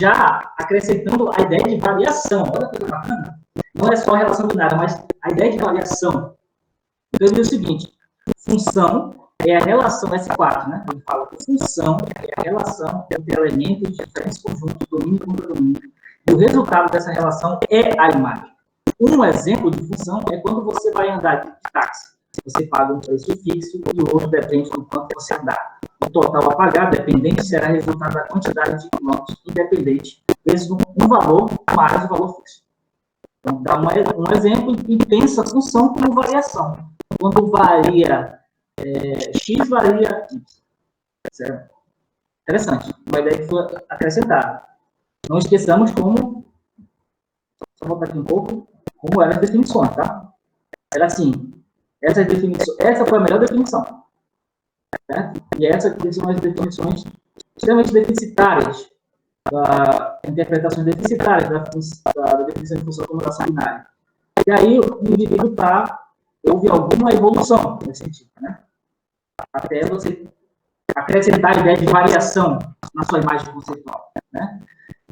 já acrescentando a ideia de variação. Olha que bacana. Não é só a relação binária, mas a ideia de variação. Então, eu digo o seguinte, função é a relação, S4, né? Ele fala que função é a relação entre elementos de diferentes conjuntos, domínio e contradomínio. E o resultado dessa relação é a imagem. Um exemplo de função é quando você vai andar de táxi. Você paga um preço fixo e o outro depende do quanto você andar. O total a pagar, dependente, será resultado da quantidade de quilômetros, independente, vezes um valor mais o valor fixo. Então, dá um exemplo e pensa a função como variação. Quando varia X, varia Y. Certo? Interessante. Uma ideia que foi acrescentada. Não esqueçamos como, só voltar aqui um pouco, como eram as definições, tá? Era assim, essa foi a melhor definição. Certo? E essas são as definições extremamente deficitárias, interpretações deficitárias da definição de função como relação binária. E aí o indivíduo houve alguma evolução nesse sentido, né? Até você acrescentar a ideia de variação na sua imagem conceitual, né?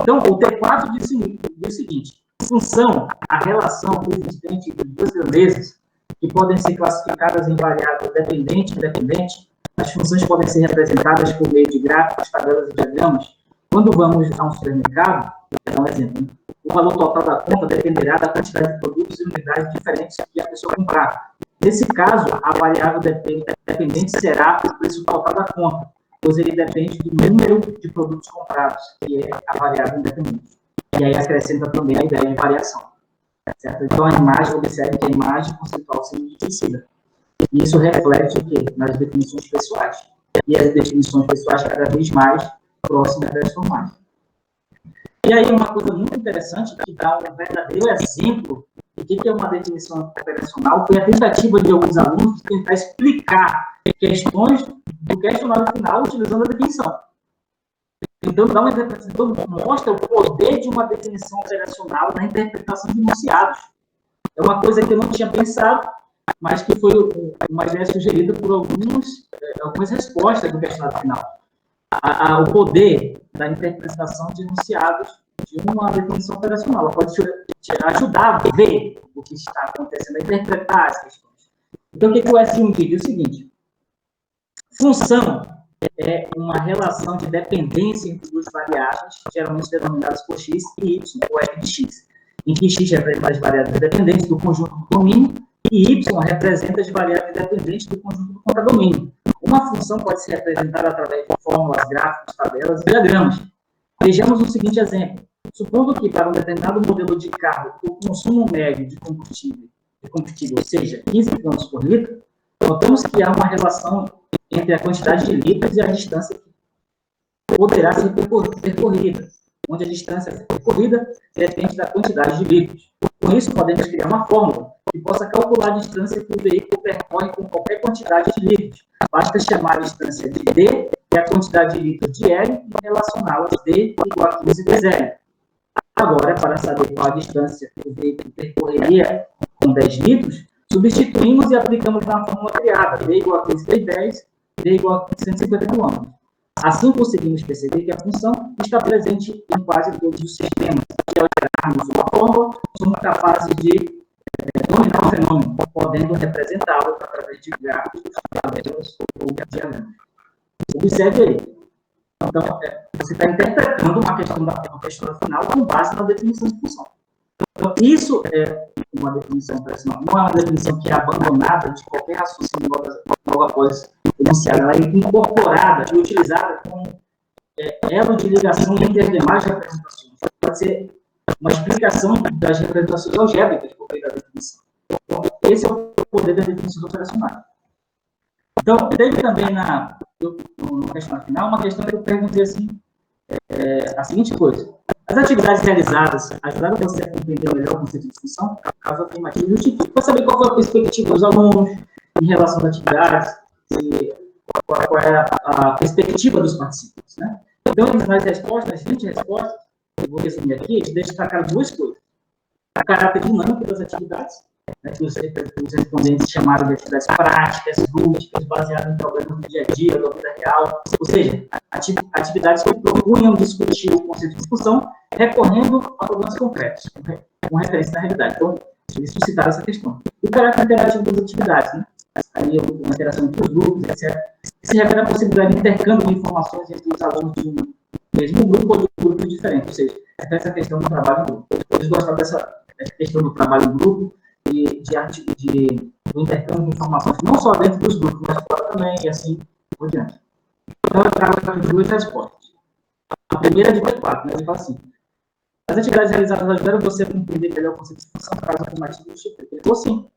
Então, o T4 diz o seguinte, função, a relação existente entre duas grandezas, que podem ser classificadas em variável dependente e independente. As funções podem ser representadas por meio de gráficos, tabelas e diagramas. Quando vamos a um supermercado, vou dar um exemplo, né? O valor total da conta dependerá da quantidade de produtos e unidades diferentes que a pessoa comprar. Nesse caso, a variável dependente será o preço total da conta, pois ele depende do número de produtos comprados, que é a variável independente. E aí acrescenta também a ideia de variação. Certo? Então, a imagem, observe que a imagem conceitual sendo distinta. E isso reflete o quê? Nas definições pessoais. E as definições pessoais cada vez mais próximas das formais. E aí, uma coisa muito interessante, que dá um verdadeiro exemplo do que é uma definição operacional, foi a tentativa de alguns alunos de tentar explicar questões do questionário final utilizando a definição. Então, dá uma interpretação, mostra o poder de uma definição operacional na interpretação de enunciados. É uma coisa que eu não tinha pensado, mas que foi uma ideia sugerida por algumas respostas do questionário final. O poder da interpretação de enunciados de uma definição operacional. Ela pode te ajudar a ver o que está acontecendo, a interpretar as questões. Então, o que o S1 diz? É o seguinte, função é uma relação de dependência entre duas variáveis, geralmente denominadas por x e y, ou f de x, em que x representa as variáveis dependentes do conjunto do domínio e y representa as variáveis dependentes do conjunto do contradomínio. Uma função pode ser representada através de fórmulas, gráficos, tabelas e diagramas. Vejamos o seguinte exemplo. Supondo que para um determinado modelo de carro, o consumo médio de combustível seja 15 km por litro, notamos que há uma relação entre a quantidade de litros e a distância que poderá ser percorrida, onde a distância percorrida depende da quantidade de litros. Com isso, podemos criar uma fórmula que possa calcular a distância que o veículo percorre com qualquer quantidade de litros. Basta chamar a distância de D e a quantidade de litros de L e relacioná-las D igual a 15 vezes L. Agora, para saber qual a distância que o veículo percorreria com 10 litros, substituímos e aplicamos na fórmula criada, D igual a 15 vezes 10, D igual a 150 km. Assim, conseguimos perceber que a função está presente em quase todos os sistemas. Se olharmos uma fórmula, somos capazes de dominar o fenômeno, podendo representá-lo através de gráficos, tabelas ou diagramas. Observe aí. Então, você está interpretando uma questão do questionário final com base na definição de função. Então, isso é uma definição operacional. Não é uma definição que é abandonada de qualquer raciocínio logo após enunciada. Ela é incorporada e utilizada como elo de ligação entre as demais representações. Pode ser uma explicação das representações algébricas por meio da definição. Então, esse é o poder da definição operacional. Então, teve também no questionário final uma questão que eu perguntei assim, a seguinte coisa. As atividades realizadas ajudaram você a compreender melhor o conceito de função? Caso afirmativo, para saber qual foi a perspectiva dos alunos em relação às atividades e qual é a perspectiva dos participantes, né? Então, nas respostas, nas 20 respostas, eu vou resumir aqui, eles destacaram duas coisas. O caráter dinâmico das atividades, né, que os respondentes chamaram de atividades práticas, lúdicas, baseadas em problemas do dia a dia, da vida real, ou seja, atividades que propunham discutir o conceito de discussão, recorrendo a problemas concretos, com referência na realidade. Então, eles suscitaram essa questão. E o caráter interativo das atividades, né? Aí uma interação entre os grupos, etc. Se refere à possibilidade de intercâmbio de informações entre os alunos de um mesmo grupo ou de grupos diferentes, ou seja, essa questão do trabalho em grupo. Eles gostaram dessa questão do trabalho em grupo e do intercâmbio de informações, não só dentro dos grupos, mas fora também, e assim por diante. Então, eu trago aqui duas respostas. A primeira é de 24, né? Ele fala assim: as atividades realizadas ajudaram você a compreender melhor o conceito de função, caso afirmativo do tipo. Ele falou sim.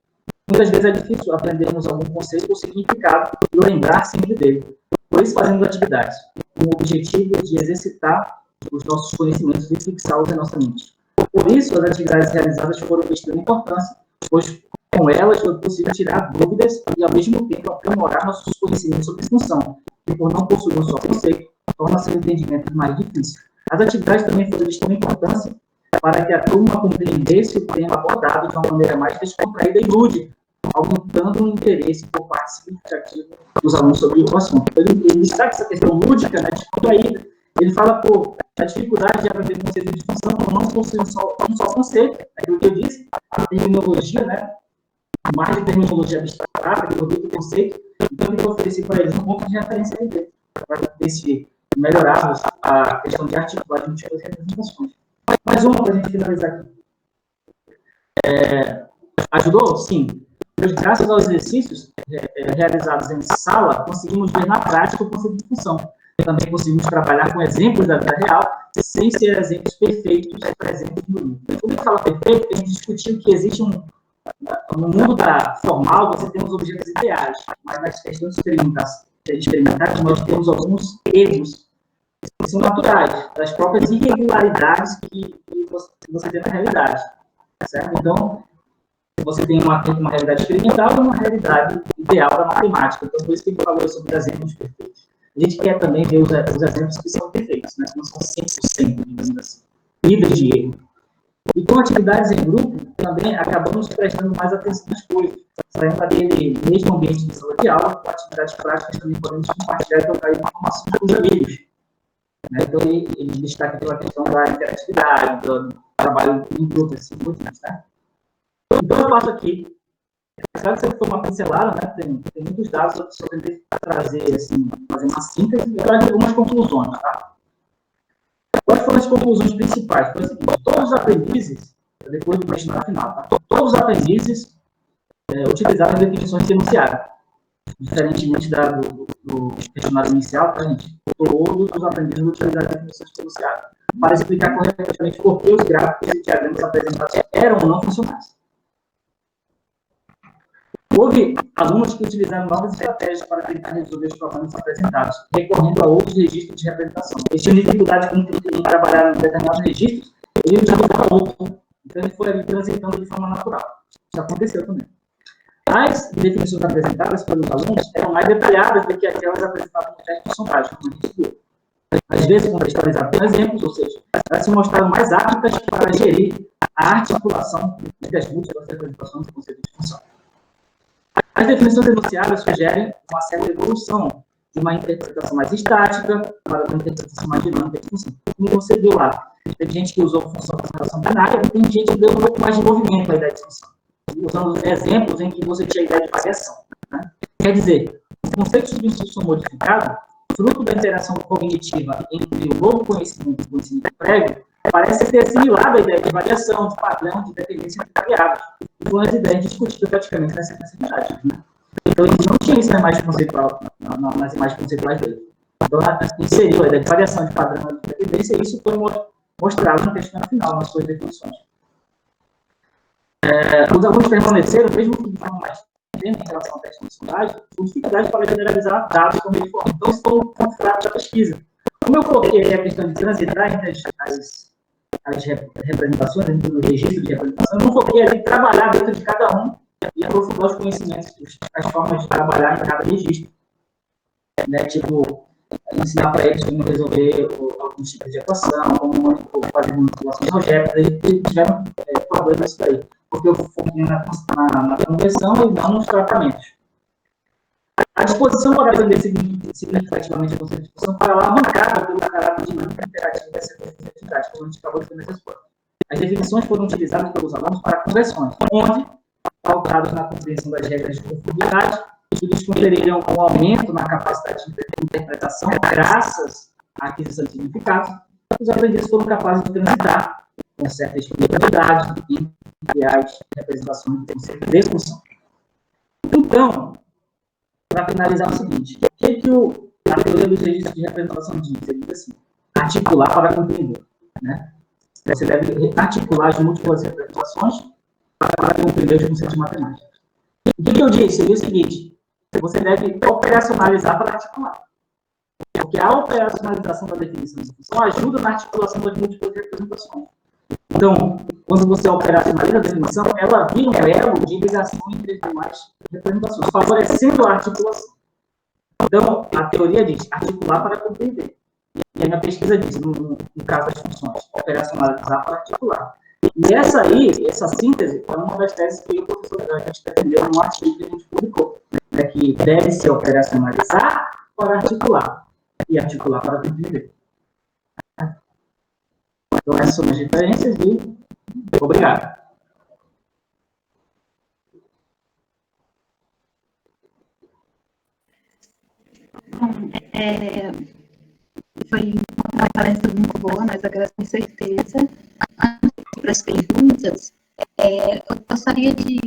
Muitas vezes é difícil aprendermos algum conceito ou significado e lembrar sempre dele. Por isso, fazemos atividades com o objetivo de exercitar os nossos conhecimentos e fixá-los em nossa mente. Por isso, as atividades realizadas foram de extrema importância, pois com elas foi possível tirar dúvidas e, ao mesmo tempo, aprimorar nossos conhecimentos sobre função, que, por não possuir um só conceito, torna seu entendimento mais difícil. As atividades também foram de extrema importância para que a turma compreendesse o tema abordado de uma maneira mais descontraída e lúdica, aumentando o interesse por parte significativa dos alunos sobre o assunto. Então, ele destaca essa questão lúdica, né, descontraída. Ele fala, a dificuldade de aprender o conceito de função, não possui um só conceito, aquilo que eu disse, a terminologia, né, mais de terminologia abstrata, que produz o conceito. Então, eu vou oferecer para eles um ponto de referência para ver se melhorarmos a questão de articular de múltiplas representações. Mais uma para a gente finalizar aqui. Ajudou? Sim. Pois, graças aos exercícios realizados em sala, conseguimos ver na prática o conceito de função. Também conseguimos trabalhar com exemplos da vida real, sem ser exemplos perfeitos presentes no livro. Quando a gente fala perfeito, a gente discutiu que existe no mundo formal, você tem os objetos ideais, mas nas questões experimentais, nós temos alguns erros que são naturais, das próprias irregularidades que você tem na realidade. Certo? Então, você tem uma realidade experimental e uma realidade ideal da matemática. Então, por isso que ele falou sobre os exemplos perfeitos. A gente quer também ver os exemplos que são perfeitos, né? Que não são 100%, digamos assim, livres de erro. E com atividades em grupo, também acabamos prestando mais atenção nas coisas. Saindo daquele mesmo ambiente de sala de aula, com atividades práticas também podemos compartilhar e trocar informações com os amigos. Né? Então, ele destaca pela questão da interatividade, do trabalho em grupo, assim, por diante, né? Então, eu passo aqui. Claro que você foi uma pincelada, né? Tem muitos dados, eu só tentei trazer, assim, fazer uma síntese e trazer algumas conclusões, tá? Quais foram as conclusões principais? Foi o seguinte: todos os aprendizes, depois do questionário final, tá? Todos os aprendizes utilizaram as definições que enunciaram. Diferentemente do questionário inicial, tá, gente? Todos os aprendizes utilizaram as definições que enunciaram para explicar corretamente por que os gráficos e diagramas apresentados eram ou não funcionais. Houve alunos que utilizaram novas estratégias para tentar resolver os problemas apresentados, recorrendo a outros registros de representação. Eles tinham dificuldade em trabalhar em determinados registros, ele utilizou para outro. Então, ele foi ali transitando de forma natural. Isso aconteceu também. As definições apresentadas pelos alunos eram mais detalhadas do que aquelas apresentadas no teste de sondagem, como a gente viu. Às vezes, contextualizadas com exemplos, ou seja, elas se mostraram mais aptas para gerir a articulação das múltiplas representações do conceito de função. As definições enunciadas sugerem uma certa evolução de uma interpretação mais estática para uma interpretação mais dinâmica de função. Como você viu lá, tem gente que usou função com relação binária e tem gente que deu um pouco mais de movimento à ideia de função, usando exemplos em que você tinha a ideia de variação. Né? Quer dizer, o conceito de função modificado, fruto da interação cognitiva entre o novo conhecimento e o conhecimento prévio, parece ser assimilado à ideia de variação, de padrão, de dependência de variáveis, que foram as ideias discutidas praticamente nessa sequência. Né? Então, eles não tinham isso na imagem conceitual, nas imagens conceituais dele. Então, inseriu a ideia de variação, de padrão, de dependência, e isso foi mostrado no texto final, nas suas definições. Os alunos permaneceram, mesmo que de forma mais em relação ao teste de sondagem, com dificuldade para generalizar dados como ele for. Então, isso foi um ponto fraco da pesquisa. Como eu coloquei aqui a questão de transitar entre as representações, dentro do registro de representação, eu não foquei ali trabalhar dentro de cada um e aprofundar os conhecimentos, as formas de trabalhar em cada registro. Né? Tipo, ensinar para eles como resolver alguns tipos de equação, como fazer manipulação de objetos, eles tiveram problemas nisso daí. porque eu foquei na conversão e não nos tratamentos. A disposição para aprender significativamente a conceito de discussão foi alavancada pelo caráter dinâmico e interativo dessa atividade, como a gente acabou de ver nessa resposta. As definições foram utilizadas pelos alunos para conversões, onde, pautados na compreensão das regras de conformidade, eles conferiram um aumento na capacidade de interpretação graças à aquisição de significados. Os aprendizes foram capazes de transitar com certa espiritualidade entre as representações do conceito de função. Então, para finalizar, é o seguinte: o que a teoria dos registros de representação diz? Ele diz assim: articular para compreender. Né? Você deve articular as múltiplas representações para compreender os conceitos matemáticos. O que eu disse? Seria o seguinte: você deve operacionalizar para articular. Porque a operacionalização da definição de função ajuda na articulação das múltiplas representações. Então, quando você operacionaliza a definição, ela vira um elo de ligação entre as demais representações, favorecendo a articulação. Então, a teoria diz articular para compreender. E a minha pesquisa diz, no caso das funções, operacionalizar para articular. E essa síntese, é uma das teses que o professor a gente defendeu no artigo que a gente publicou, né, que deve se operacionalizar para articular, e articular para compreender. Então, essas são as referências e obrigado. Foi uma palestra muito boa, mas agradeço com certeza. Antes das perguntas, eu gostaria de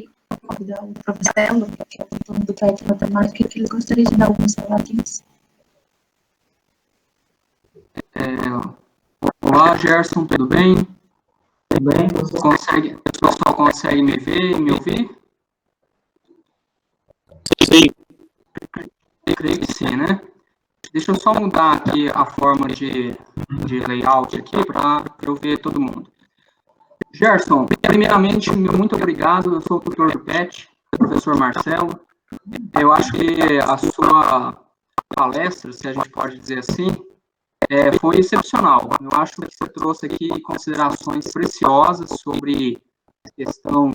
convidar o professor, que é o dono do PET de Matemática, que ele gostaria de dar alguns palavrinhos. Olá, Gerson, tudo bem? Tudo bem, professor? O pessoal consegue me ver e me ouvir? Sim. Eu creio que sim, né? Deixa eu só mudar aqui a forma de layout aqui para eu ver todo mundo. Gerson, primeiramente, muito obrigado. Eu sou o tutor do PET, professor Marcelo. Eu acho que a sua palestra, se a gente pode dizer assim, foi excepcional. Eu acho que você trouxe aqui considerações preciosas sobre a questão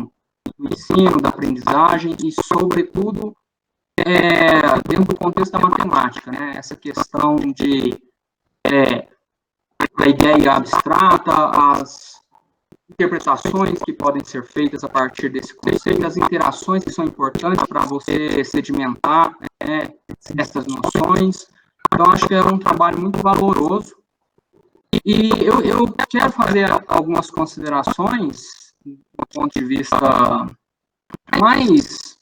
do ensino, da aprendizagem e, sobretudo, dentro do contexto da matemática, né? Essa questão de a ideia abstrata, as interpretações que podem ser feitas a partir desse conceito, as interações que são importantes para você sedimentar essas noções. Então, acho que é um trabalho muito valoroso. E eu quero fazer algumas considerações do ponto de vista mais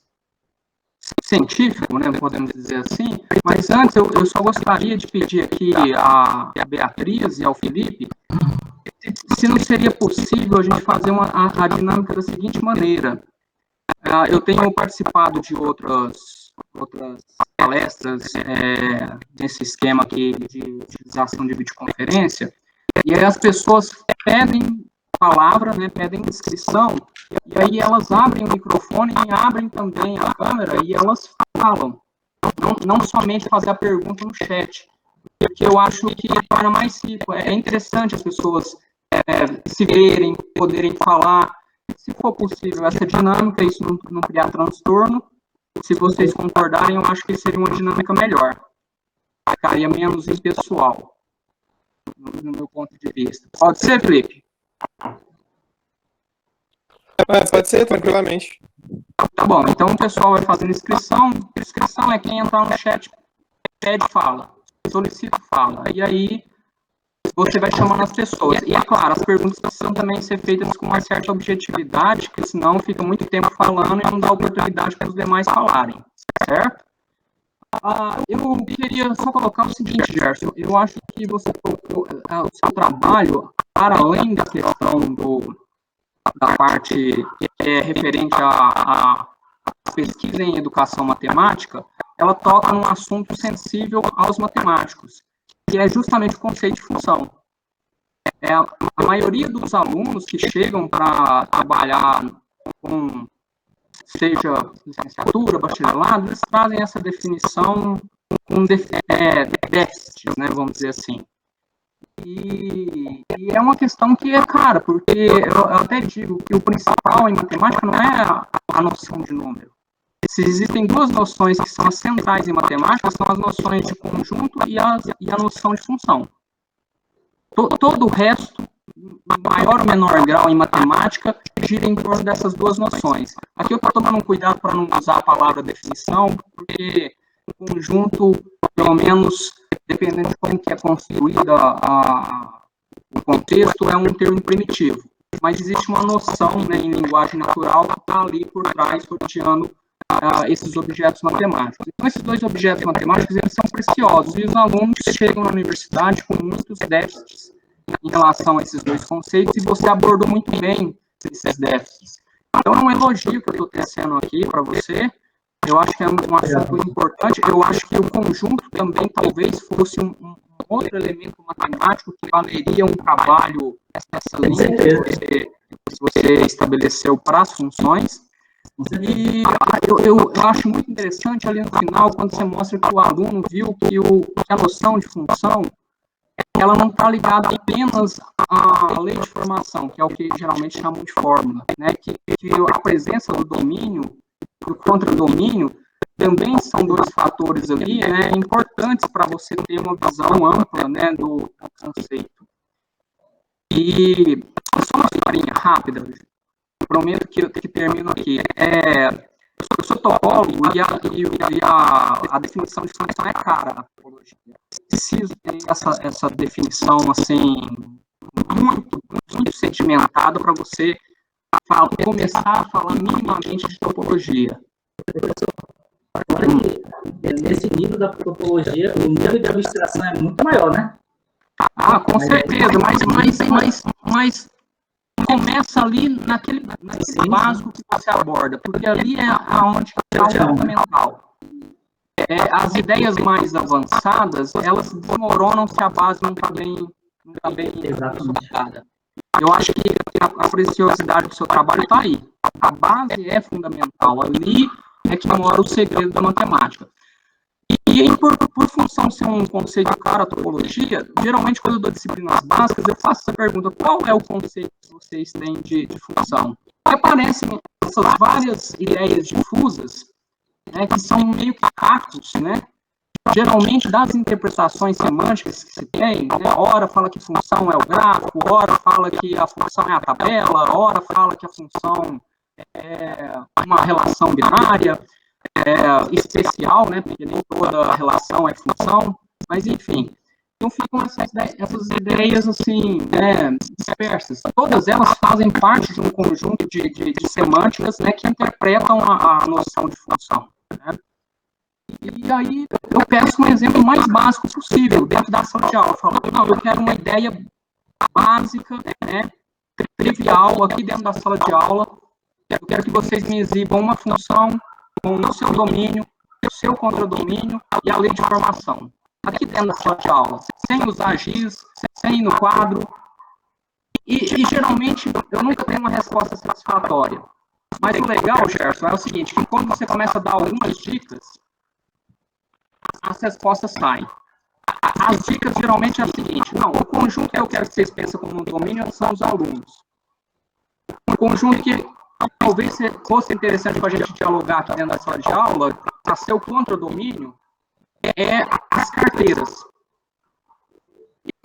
científico, né, podemos dizer assim, mas antes eu só gostaria de pedir aqui a Beatriz e ao Felipe se não seria possível a gente fazer a dinâmica da seguinte maneira. Eu tenho participado de outras palestras nesse esquema aqui de utilização de videoconferência, e aí as pessoas pedem palavra, né, pedem inscrição, e aí elas abrem o microfone e abrem também a câmera e elas falam. Não somente fazer a pergunta no chat, porque eu acho que torna mais rico. É interessante as pessoas se verem, poderem falar, se for possível, essa dinâmica, isso não criar transtorno. Se vocês concordarem, eu acho que seria uma dinâmica melhor. Ficaria menos impessoal, no meu ponto de vista. Pode ser, Felipe? Pode ser, tranquilamente. Tá bom, então o pessoal vai fazendo inscrição. Inscrição é quem entrar no chat, pede fala, solicita fala. E aí você vai chamando as pessoas. E é claro, as perguntas precisam também ser feitas com uma certa objetividade, porque senão fica muito tempo falando e não dá oportunidade para os demais falarem, certo? Eu queria só colocar o seguinte, Gerson, eu acho que você colocou o seu trabalho, para além da questão da parte que é referente à pesquisa em educação matemática, ela toca num assunto sensível aos matemáticos, que é justamente o conceito de função. A maioria dos alunos que chegam para trabalhar com, seja licenciatura, bacharelado, eles trazem essa definição com déficits, né, vamos dizer assim. E é uma questão que é cara, porque eu até digo que o principal em matemática não é a noção de número. Se existem duas noções que são as centrais em matemática, são as noções de conjunto e a noção de função. Todo o resto, maior ou menor grau em matemática, gira em torno dessas duas noções. Aqui eu estou tomando um cuidado para não usar a palavra definição, porque o conjunto, pelo menos, dependendo de como que é construída o contexto, é um termo primitivo. Mas existe uma noção, né, em linguagem natural que está ali por trás, sorteando esses objetos matemáticos. Então, esses dois objetos matemáticos, eles são preciosos, e os alunos chegam na universidade com muitos déficits em relação a esses dois conceitos, e você abordou muito bem esses déficits. Então, é um elogio que eu estou tecendo aqui para você. Eu acho que é um assunto importante. Eu acho que o conjunto também talvez fosse um outro elemento matemático que valeria um trabalho nessa linha que você estabeleceu para as funções. E eu acho muito interessante ali no final, quando você mostra que o aluno viu que a noção de função, ela não está ligada apenas à lei de formação, que é o que geralmente chamam de fórmula, né? Que a presença do domínio, do contradomínio, também são dois fatores ali, né, importantes para você ter uma visão ampla, né, do conceito. E só uma historinha rápida, prometo que termino aqui. Eu sou topólogo e a definição de função é cara na topologia. Preciso ter essa definição assim, muito sedimentada para você começar a falar minimamente de topologia. Nesse nível da topologia, o nível de abstração é muito maior, né? Ah, com certeza, mas começa ali naquele básico que você aborda, porque ali é onde está o fundamental. As ideias mais avançadas, elas desmoronam se a base não está bem consolidada. Eu acho que a preciosidade do seu trabalho está aí. A base é fundamental. Ali é que mora o segredo da matemática. E por função ser um conceito claro, a topologia, geralmente quando eu dou disciplinas básicas, eu faço essa pergunta: qual é o conceito que vocês têm de função? E aparecem essas várias ideias difusas, né, que são meio que cactos, né? Geralmente das interpretações semânticas que se tem, né? Ora fala que função é o gráfico, ora fala que a função é a tabela, ora fala que a função é uma relação binária, especial, né? Porque nem toda relação é função, mas enfim. Então ficam essas ideias assim, né, dispersas. Todas elas fazem parte de um conjunto de semânticas, né, que interpretam a noção de função, né? E aí eu peço um exemplo mais básico possível dentro da sala de aula. Eu falo, não, eu quero uma ideia básica, né, trivial aqui dentro da sala de aula. Eu quero que vocês me exibam uma função com o seu domínio, o seu contradomínio e a lei de formação. Aqui dentro da sala de aula, sem usar giz, sem ir no quadro. E geralmente eu nunca tenho uma resposta satisfatória. Mas o legal, Gerson, é o seguinte, que quando você começa a dar algumas dicas, as respostas saem. As dicas geralmente é o seguinte: não, o conjunto que eu quero que vocês pensem como um domínio são os alunos. O conjunto que talvez fosse interessante para a gente dialogar aqui dentro da sala de aula, para ser o contradomínio, é as carteiras.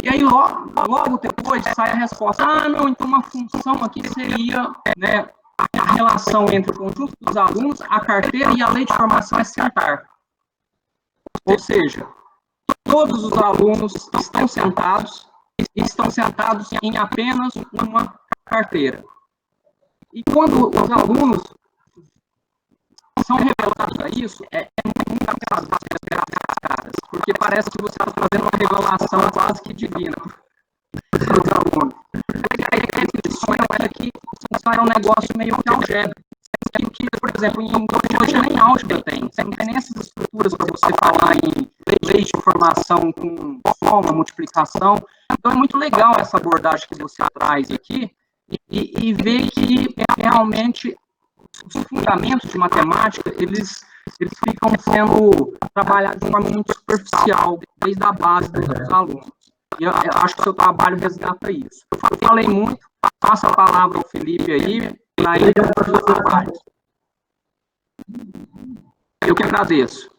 E aí logo depois sai a resposta: ah, não, então uma função aqui seria, né, a relação entre o conjunto dos alunos, a carteira e a lei de formação é sentar. Ou seja, todos os alunos estão sentados em apenas uma carteira. E quando os alunos são revelados a isso, é muito engraçado as caras, porque parece que você está fazendo uma revelação quase que divina para os alunos. Aquele sonho era que função era um negócio meio que algébrico. Que, por exemplo, em topologia nem álgebra tem. Você não tem nem essas estruturas para você falar em leis de formação com soma, multiplicação. Então é muito legal essa abordagem que você traz aqui e ver que realmente os fundamentos de matemática, eles ficam sendo trabalhados de forma muito superficial, desde a base dos alunos. E eu acho que o seu trabalho resgata isso. Eu falei muito, passo a palavra ao Felipe aí, para ele fazer a parte. Eu que agradeço.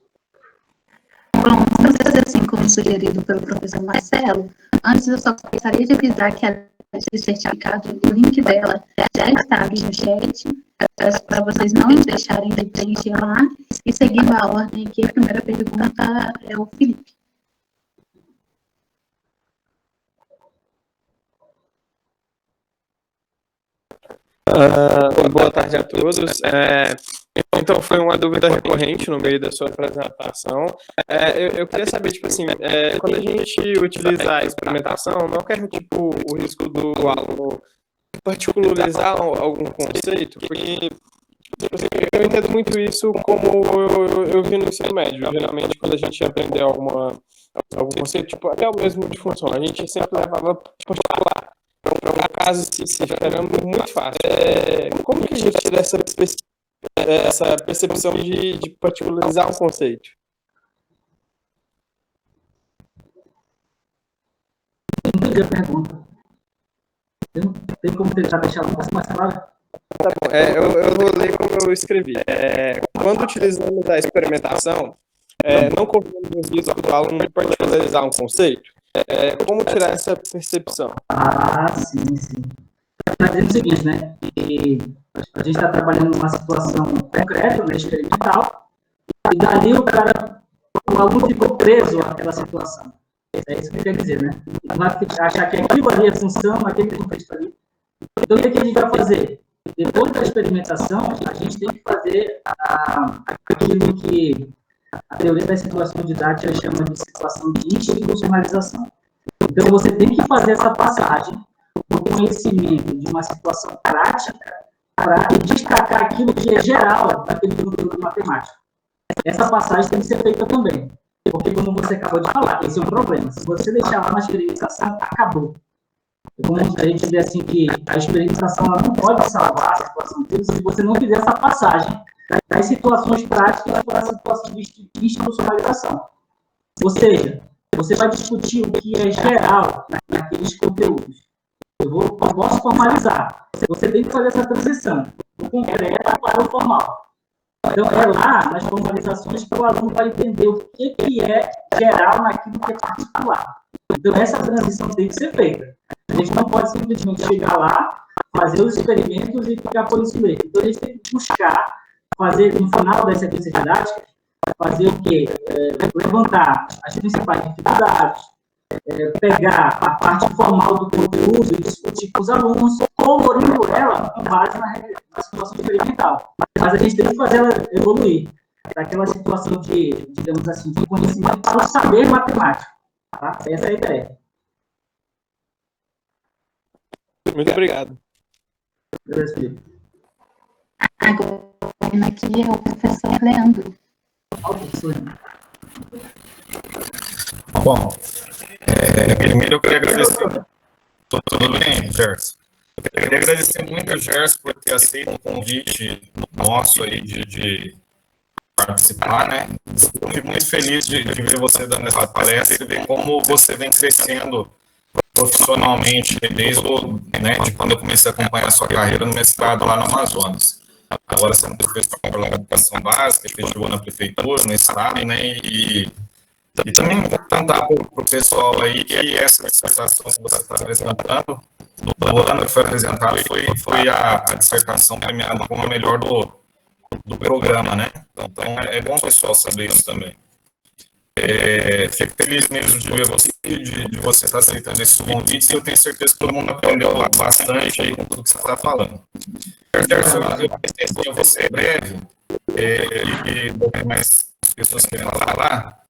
Bom, vamos fazer assim como sugerido pelo professor Marcelo. Antes, eu só gostaria de avisar que a lista de certificado, o link dela já está aqui no chat, para vocês não deixarem de preencher lá, e seguindo a ordem aqui, a primeira pergunta é o Felipe. Boa tarde a todos. Então, foi uma dúvida recorrente no meio da sua apresentação. Eu queria saber, tipo assim, quando a gente utiliza a experimentação, não quer, tipo, o risco do aluno particularizar algum conceito, porque tipo assim, eu entendo muito isso como eu vi no ensino médio. Geralmente, quando a gente aprendeu algum conceito, tipo, até o mesmo de função, a gente sempre levava particular. Para um caso específico, era muito fácil. Como que a gente tira essa percepção de particularizar um conceito? Entendi a pergunta. Tem como tentar deixar um pouco mais claro? Tá bom, eu vou ler como eu escrevi. Quando utilizamos a experimentação, não corremos o risco do aluno particularizar um conceito. Como tirar essa percepção? Sim. Está dizendo o seguinte, né? Que a gente está trabalhando numa situação concreta, né, experimental, e dali o aluno ficou preso àquela situação. É isso que quer dizer, né? Ele vai achar que aquilo ali é função, aquele contexto ali. Então, o que a gente vai fazer? Depois da experimentação, a gente tem que fazer aquilo que a teoria das situações didáticas chama de situação de institucionalização. Então, você tem que fazer essa passagem do conhecimento de uma situação prática para destacar aquilo que é geral daquele conteúdo de matemática. Essa passagem tem que ser feita também, porque, como você acabou de falar, esse é um problema. Se você deixar lá na experimentação, acabou. Como a gente vê assim que a experimentação ela não pode salvar a situação toda se você não fizer essa passagem das situações práticas para a situação de institucionalização. Ou seja, você vai discutir o que é geral naqueles conteúdos. Eu posso formalizar. Você tem que fazer essa transição do concreto para o formal. Então, é lá, nas formalizações, que o aluno vai entender o que é geral naquilo que é particular. Então, essa transição tem que ser feita. A gente não pode simplesmente chegar lá, fazer os experimentos e ficar por isso mesmo. Então, a gente tem que buscar fazer, no final das sequências didáticas, fazer o quê? Levantar as principais dificuldades, pegar a parte formal do conteúdo e discutir com os alunos, colorindo ela com base na situação experimental. Mas a gente tem que fazer ela evoluir daquela situação de, digamos assim, de conhecimento para o saber matemático. Tá? Essa é a ideia. Muito obrigado. Beleza, Felipe. Agora, aqui é o professor Leandro. Bom, primeiro eu queria agradecer. Tudo bem, Gerson? Eu queria agradecer muito ao Gerson por ter aceito o convite nosso aí de participar, né? Fico muito feliz de ver você dando essa palestra e ver como você vem crescendo profissionalmente desde de quando eu comecei a acompanhar a sua carreira no mestrado lá no Amazonas. Agora você é um professor de educação básica, efetivou na prefeitura, no estado, né? E também contar para o pessoal aí que essa dissertação que você está apresentando, do ano que foi apresentada, foi a dissertação premiada como a melhor do programa, né? Então é bom o pessoal saber isso também. Fico feliz mesmo de ver você, de você estar aceitando esses convites, e eu tenho certeza que todo mundo aprendeu bastante aí com tudo que você está falando. Eu vou ser breve, e mais pessoas querendo falar.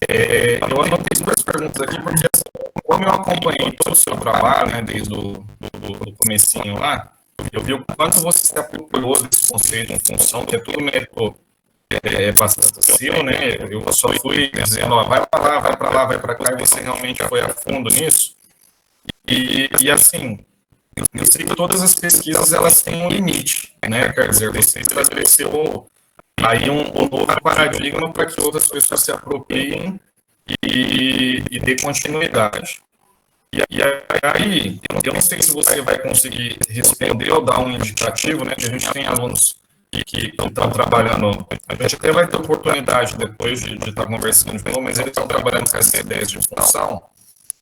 Eu anotei duas perguntas aqui, porque como eu acompanhei todo o seu trabalho, né, desde o comecinho lá, eu vi o quanto você se apropriou desse conceito em função, que é tudo mérito bastante seu, né? Eu só fui dizendo, ó, vai para lá, vai para lá, vai para cá, e você realmente foi a fundo nisso. E assim, eu sei que todas as pesquisas elas têm um limite, né? Quer dizer, você estabeleceu aí um novo paradigma para que outras pessoas se apropriem e dê continuidade. E aí, eu não sei se você vai conseguir responder ou dar um indicativo, né, que a gente tem alunos que estão trabalhando, a gente até vai ter oportunidade depois de estar conversando de novo, mas eles estão trabalhando com essas ideias de função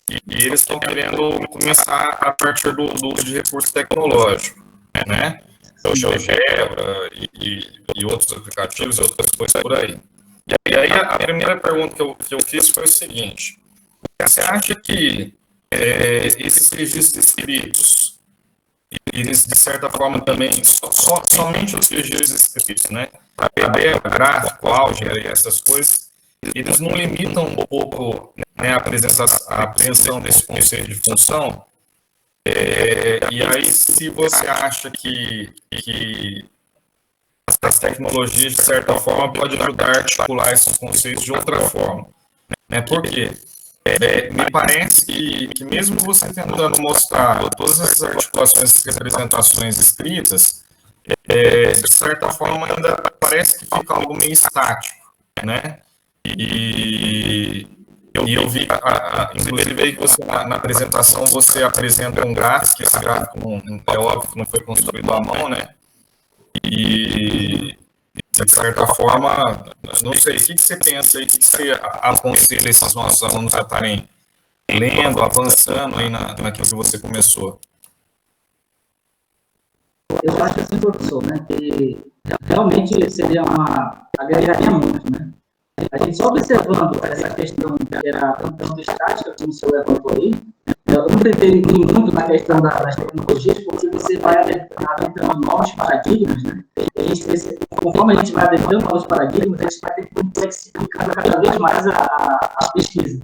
e eles estão querendo começar a partir do uso de recursos tecnológicos, né? O GeoGebra e outros aplicativos, outras coisas por aí. E aí a primeira pergunta que eu fiz foi o seguinte: você acha que esses registros escritos, eles de certa forma também, somente os registros escritos, né? PDF, gráfico, álgebra e essas coisas, eles não limitam um pouco, né, a apreensão desse conceito de função? E aí, se você acha que as tecnologias, de certa forma, podem ajudar a articular esses conceitos de outra forma, né? Por quê? Me parece que mesmo você tentando mostrar todas essas articulações, essas representações escritas, de certa forma ainda parece que fica algo meio estático, né? E eu vi, inclusive, que você, na apresentação, você apresenta um gráfico, que esse gráfico, é óbvio que não foi construído à mão, né? E, de certa forma, não sei, o que você pensa aí, o que você aconselha esses nossos alunos a estarem lendo, avançando aí naquilo que você começou? Eu acho assim, professor, né, que realmente seria agregaria muito, né? A gente só observando essa questão que era tanto estática, como o senhor levantou aí, eu não pretendo ir muito na questão das tecnologias, porque você vai adentrando novos paradigmas, né? Conforme a gente vai adentrando novos paradigmas, a gente vai ter que complexificar cada vez mais a pesquisa.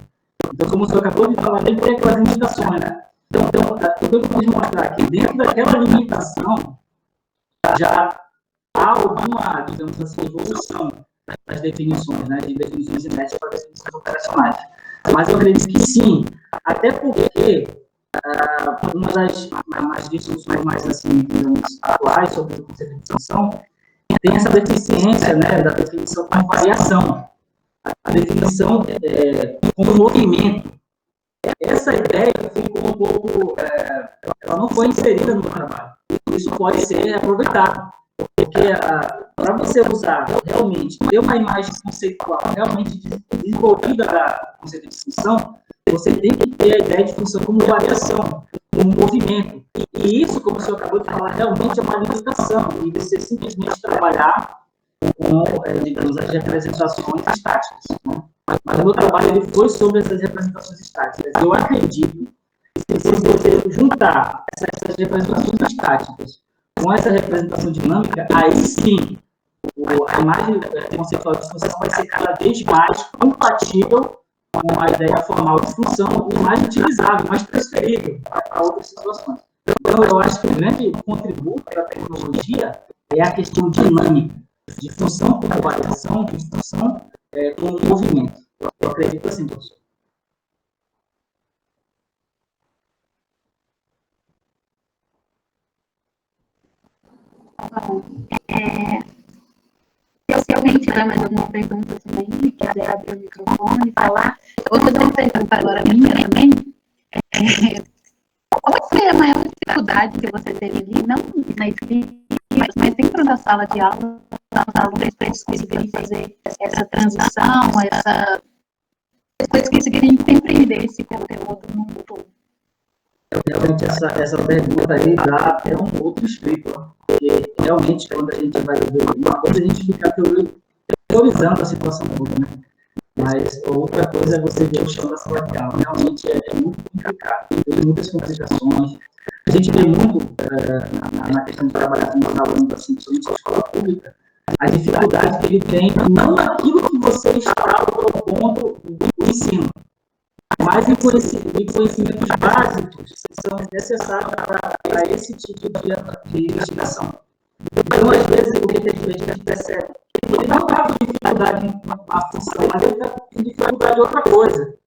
Então, como o senhor acabou de falar, tem aquelas limitações, né? Então, o que eu quis mostrar aqui, dentro daquela limitação, já há alguma, digamos assim, evolução das definições, né, de definições inéditas para definições operacionais. Mas eu acredito que sim, até porque uma das discussões mais, assim, digamos, atuais sobre o conceito de função tem essa deficiência, né, da definição como variação, a definição como movimento. Essa ideia ficou um pouco, ela não foi inserida no trabalho. Isso pode ser aproveitado. Porque para você usar realmente, ter uma imagem conceitual realmente desenvolvida da conceito de função, você tem que ter a ideia de função como variação, como movimento. E isso, como o senhor acabou de falar, realmente é uma limitação. E você simplesmente trabalhar com, digamos, as representações estáticas. Né? Mas o meu trabalho ele foi sobre essas representações estáticas. Eu acredito que se você juntar essas representações estáticas com essa representação dinâmica, aí sim, a imagem conceitual de função vai ser cada vez mais compatível com a ideia formal de função e mais utilizável, mais transferível para outras situações. Então, eu acho que o grande contributo da tecnologia é a questão dinâmica, de função como variação, de função como movimento. Eu acredito assim, professor. Bom, se alguém tiver mais alguma pergunta também, quiser abrir o microfone e falar. Outra pergunta agora minha também. Qual foi a maior dificuldade que você teve ali, não na escrita, mas dentro da sala de aula, os alunos para eles conseguirem fazer essa transição, eles conseguirem compreender esse conteúdo no futuro? Realmente, essa pergunta aí dá até um outro escrito, porque realmente, quando a gente vai ver uma coisa, a gente fica teorizando a situação toda, né? Mas outra coisa é você ver o chão da sala de aula. Realmente é muito complicado, tem muitas complicações. A gente vê muito na questão de trabalhar com os alunos, assim, principalmente na escola pública, a dificuldade que ele tem, não naquilo que você está ao ponto do ensino, mas em conhecimentos básicos que são necessários para esse tipo de investigação. Então, às vezes, o que a gente percebe? Ele não está com dificuldade em uma função, mas ele está com dificuldade em outra coisa.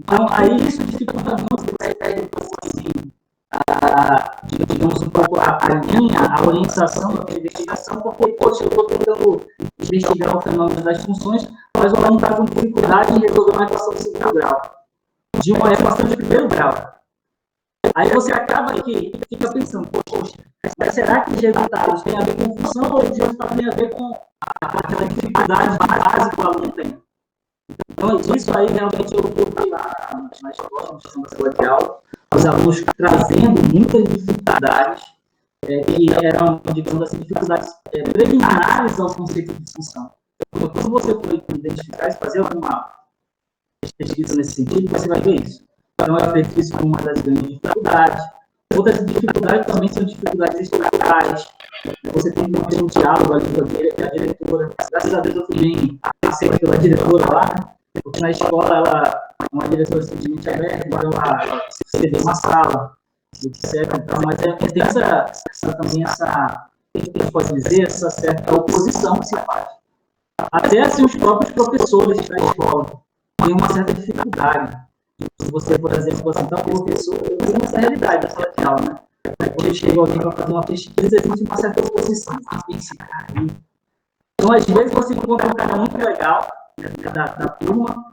Então, aí isso dificulta muito essa ideia de assim, digamos, um pouco a linha, a orientação da investigação, porque, poxa, eu estou tentando investigar o fenômeno das funções, mas o aluno está com dificuldade em resolver uma equação de segundo grau, de uma equação de primeiro grau. Aí você acaba que fica pensando, poxa, mas será que os resultados têm a ver com função ou os resultados têm a ver com aquela dificuldade básica que o aluno tem? Então, isso aí realmente eu vi lá na escola, na questão da sala de aula, os alunos trazendo muitas dificuldades, que eram, digamos assim, dificuldades preliminares ao conceito de função. Então, quando você for identificar e fazer alguma pesquisa nesse sentido, você vai ver isso. Então, eu acredito isso como uma das grandes dificuldades. Outras dificuldades também são dificuldades estruturais. Você tem que manter um diálogo ali com a diretora. Graças a Deus eu fui bem aceito pela diretora lá, porque na escola ela é uma diretora simplesmente aberta, então ela se cedeu uma sala, etc. Então, mas tem também essa, o que a gente pode dizer, essa certa oposição que se faz. Até assim, os próprios professores da escola têm uma certa dificuldade. Se você, por exemplo, você está professor, tem essa realidade da sala de aula, né? Quando chega alguém para fazer uma pesquisa, existe uma certa oposição. Então, às vezes, você encontra um cara muito legal da turma,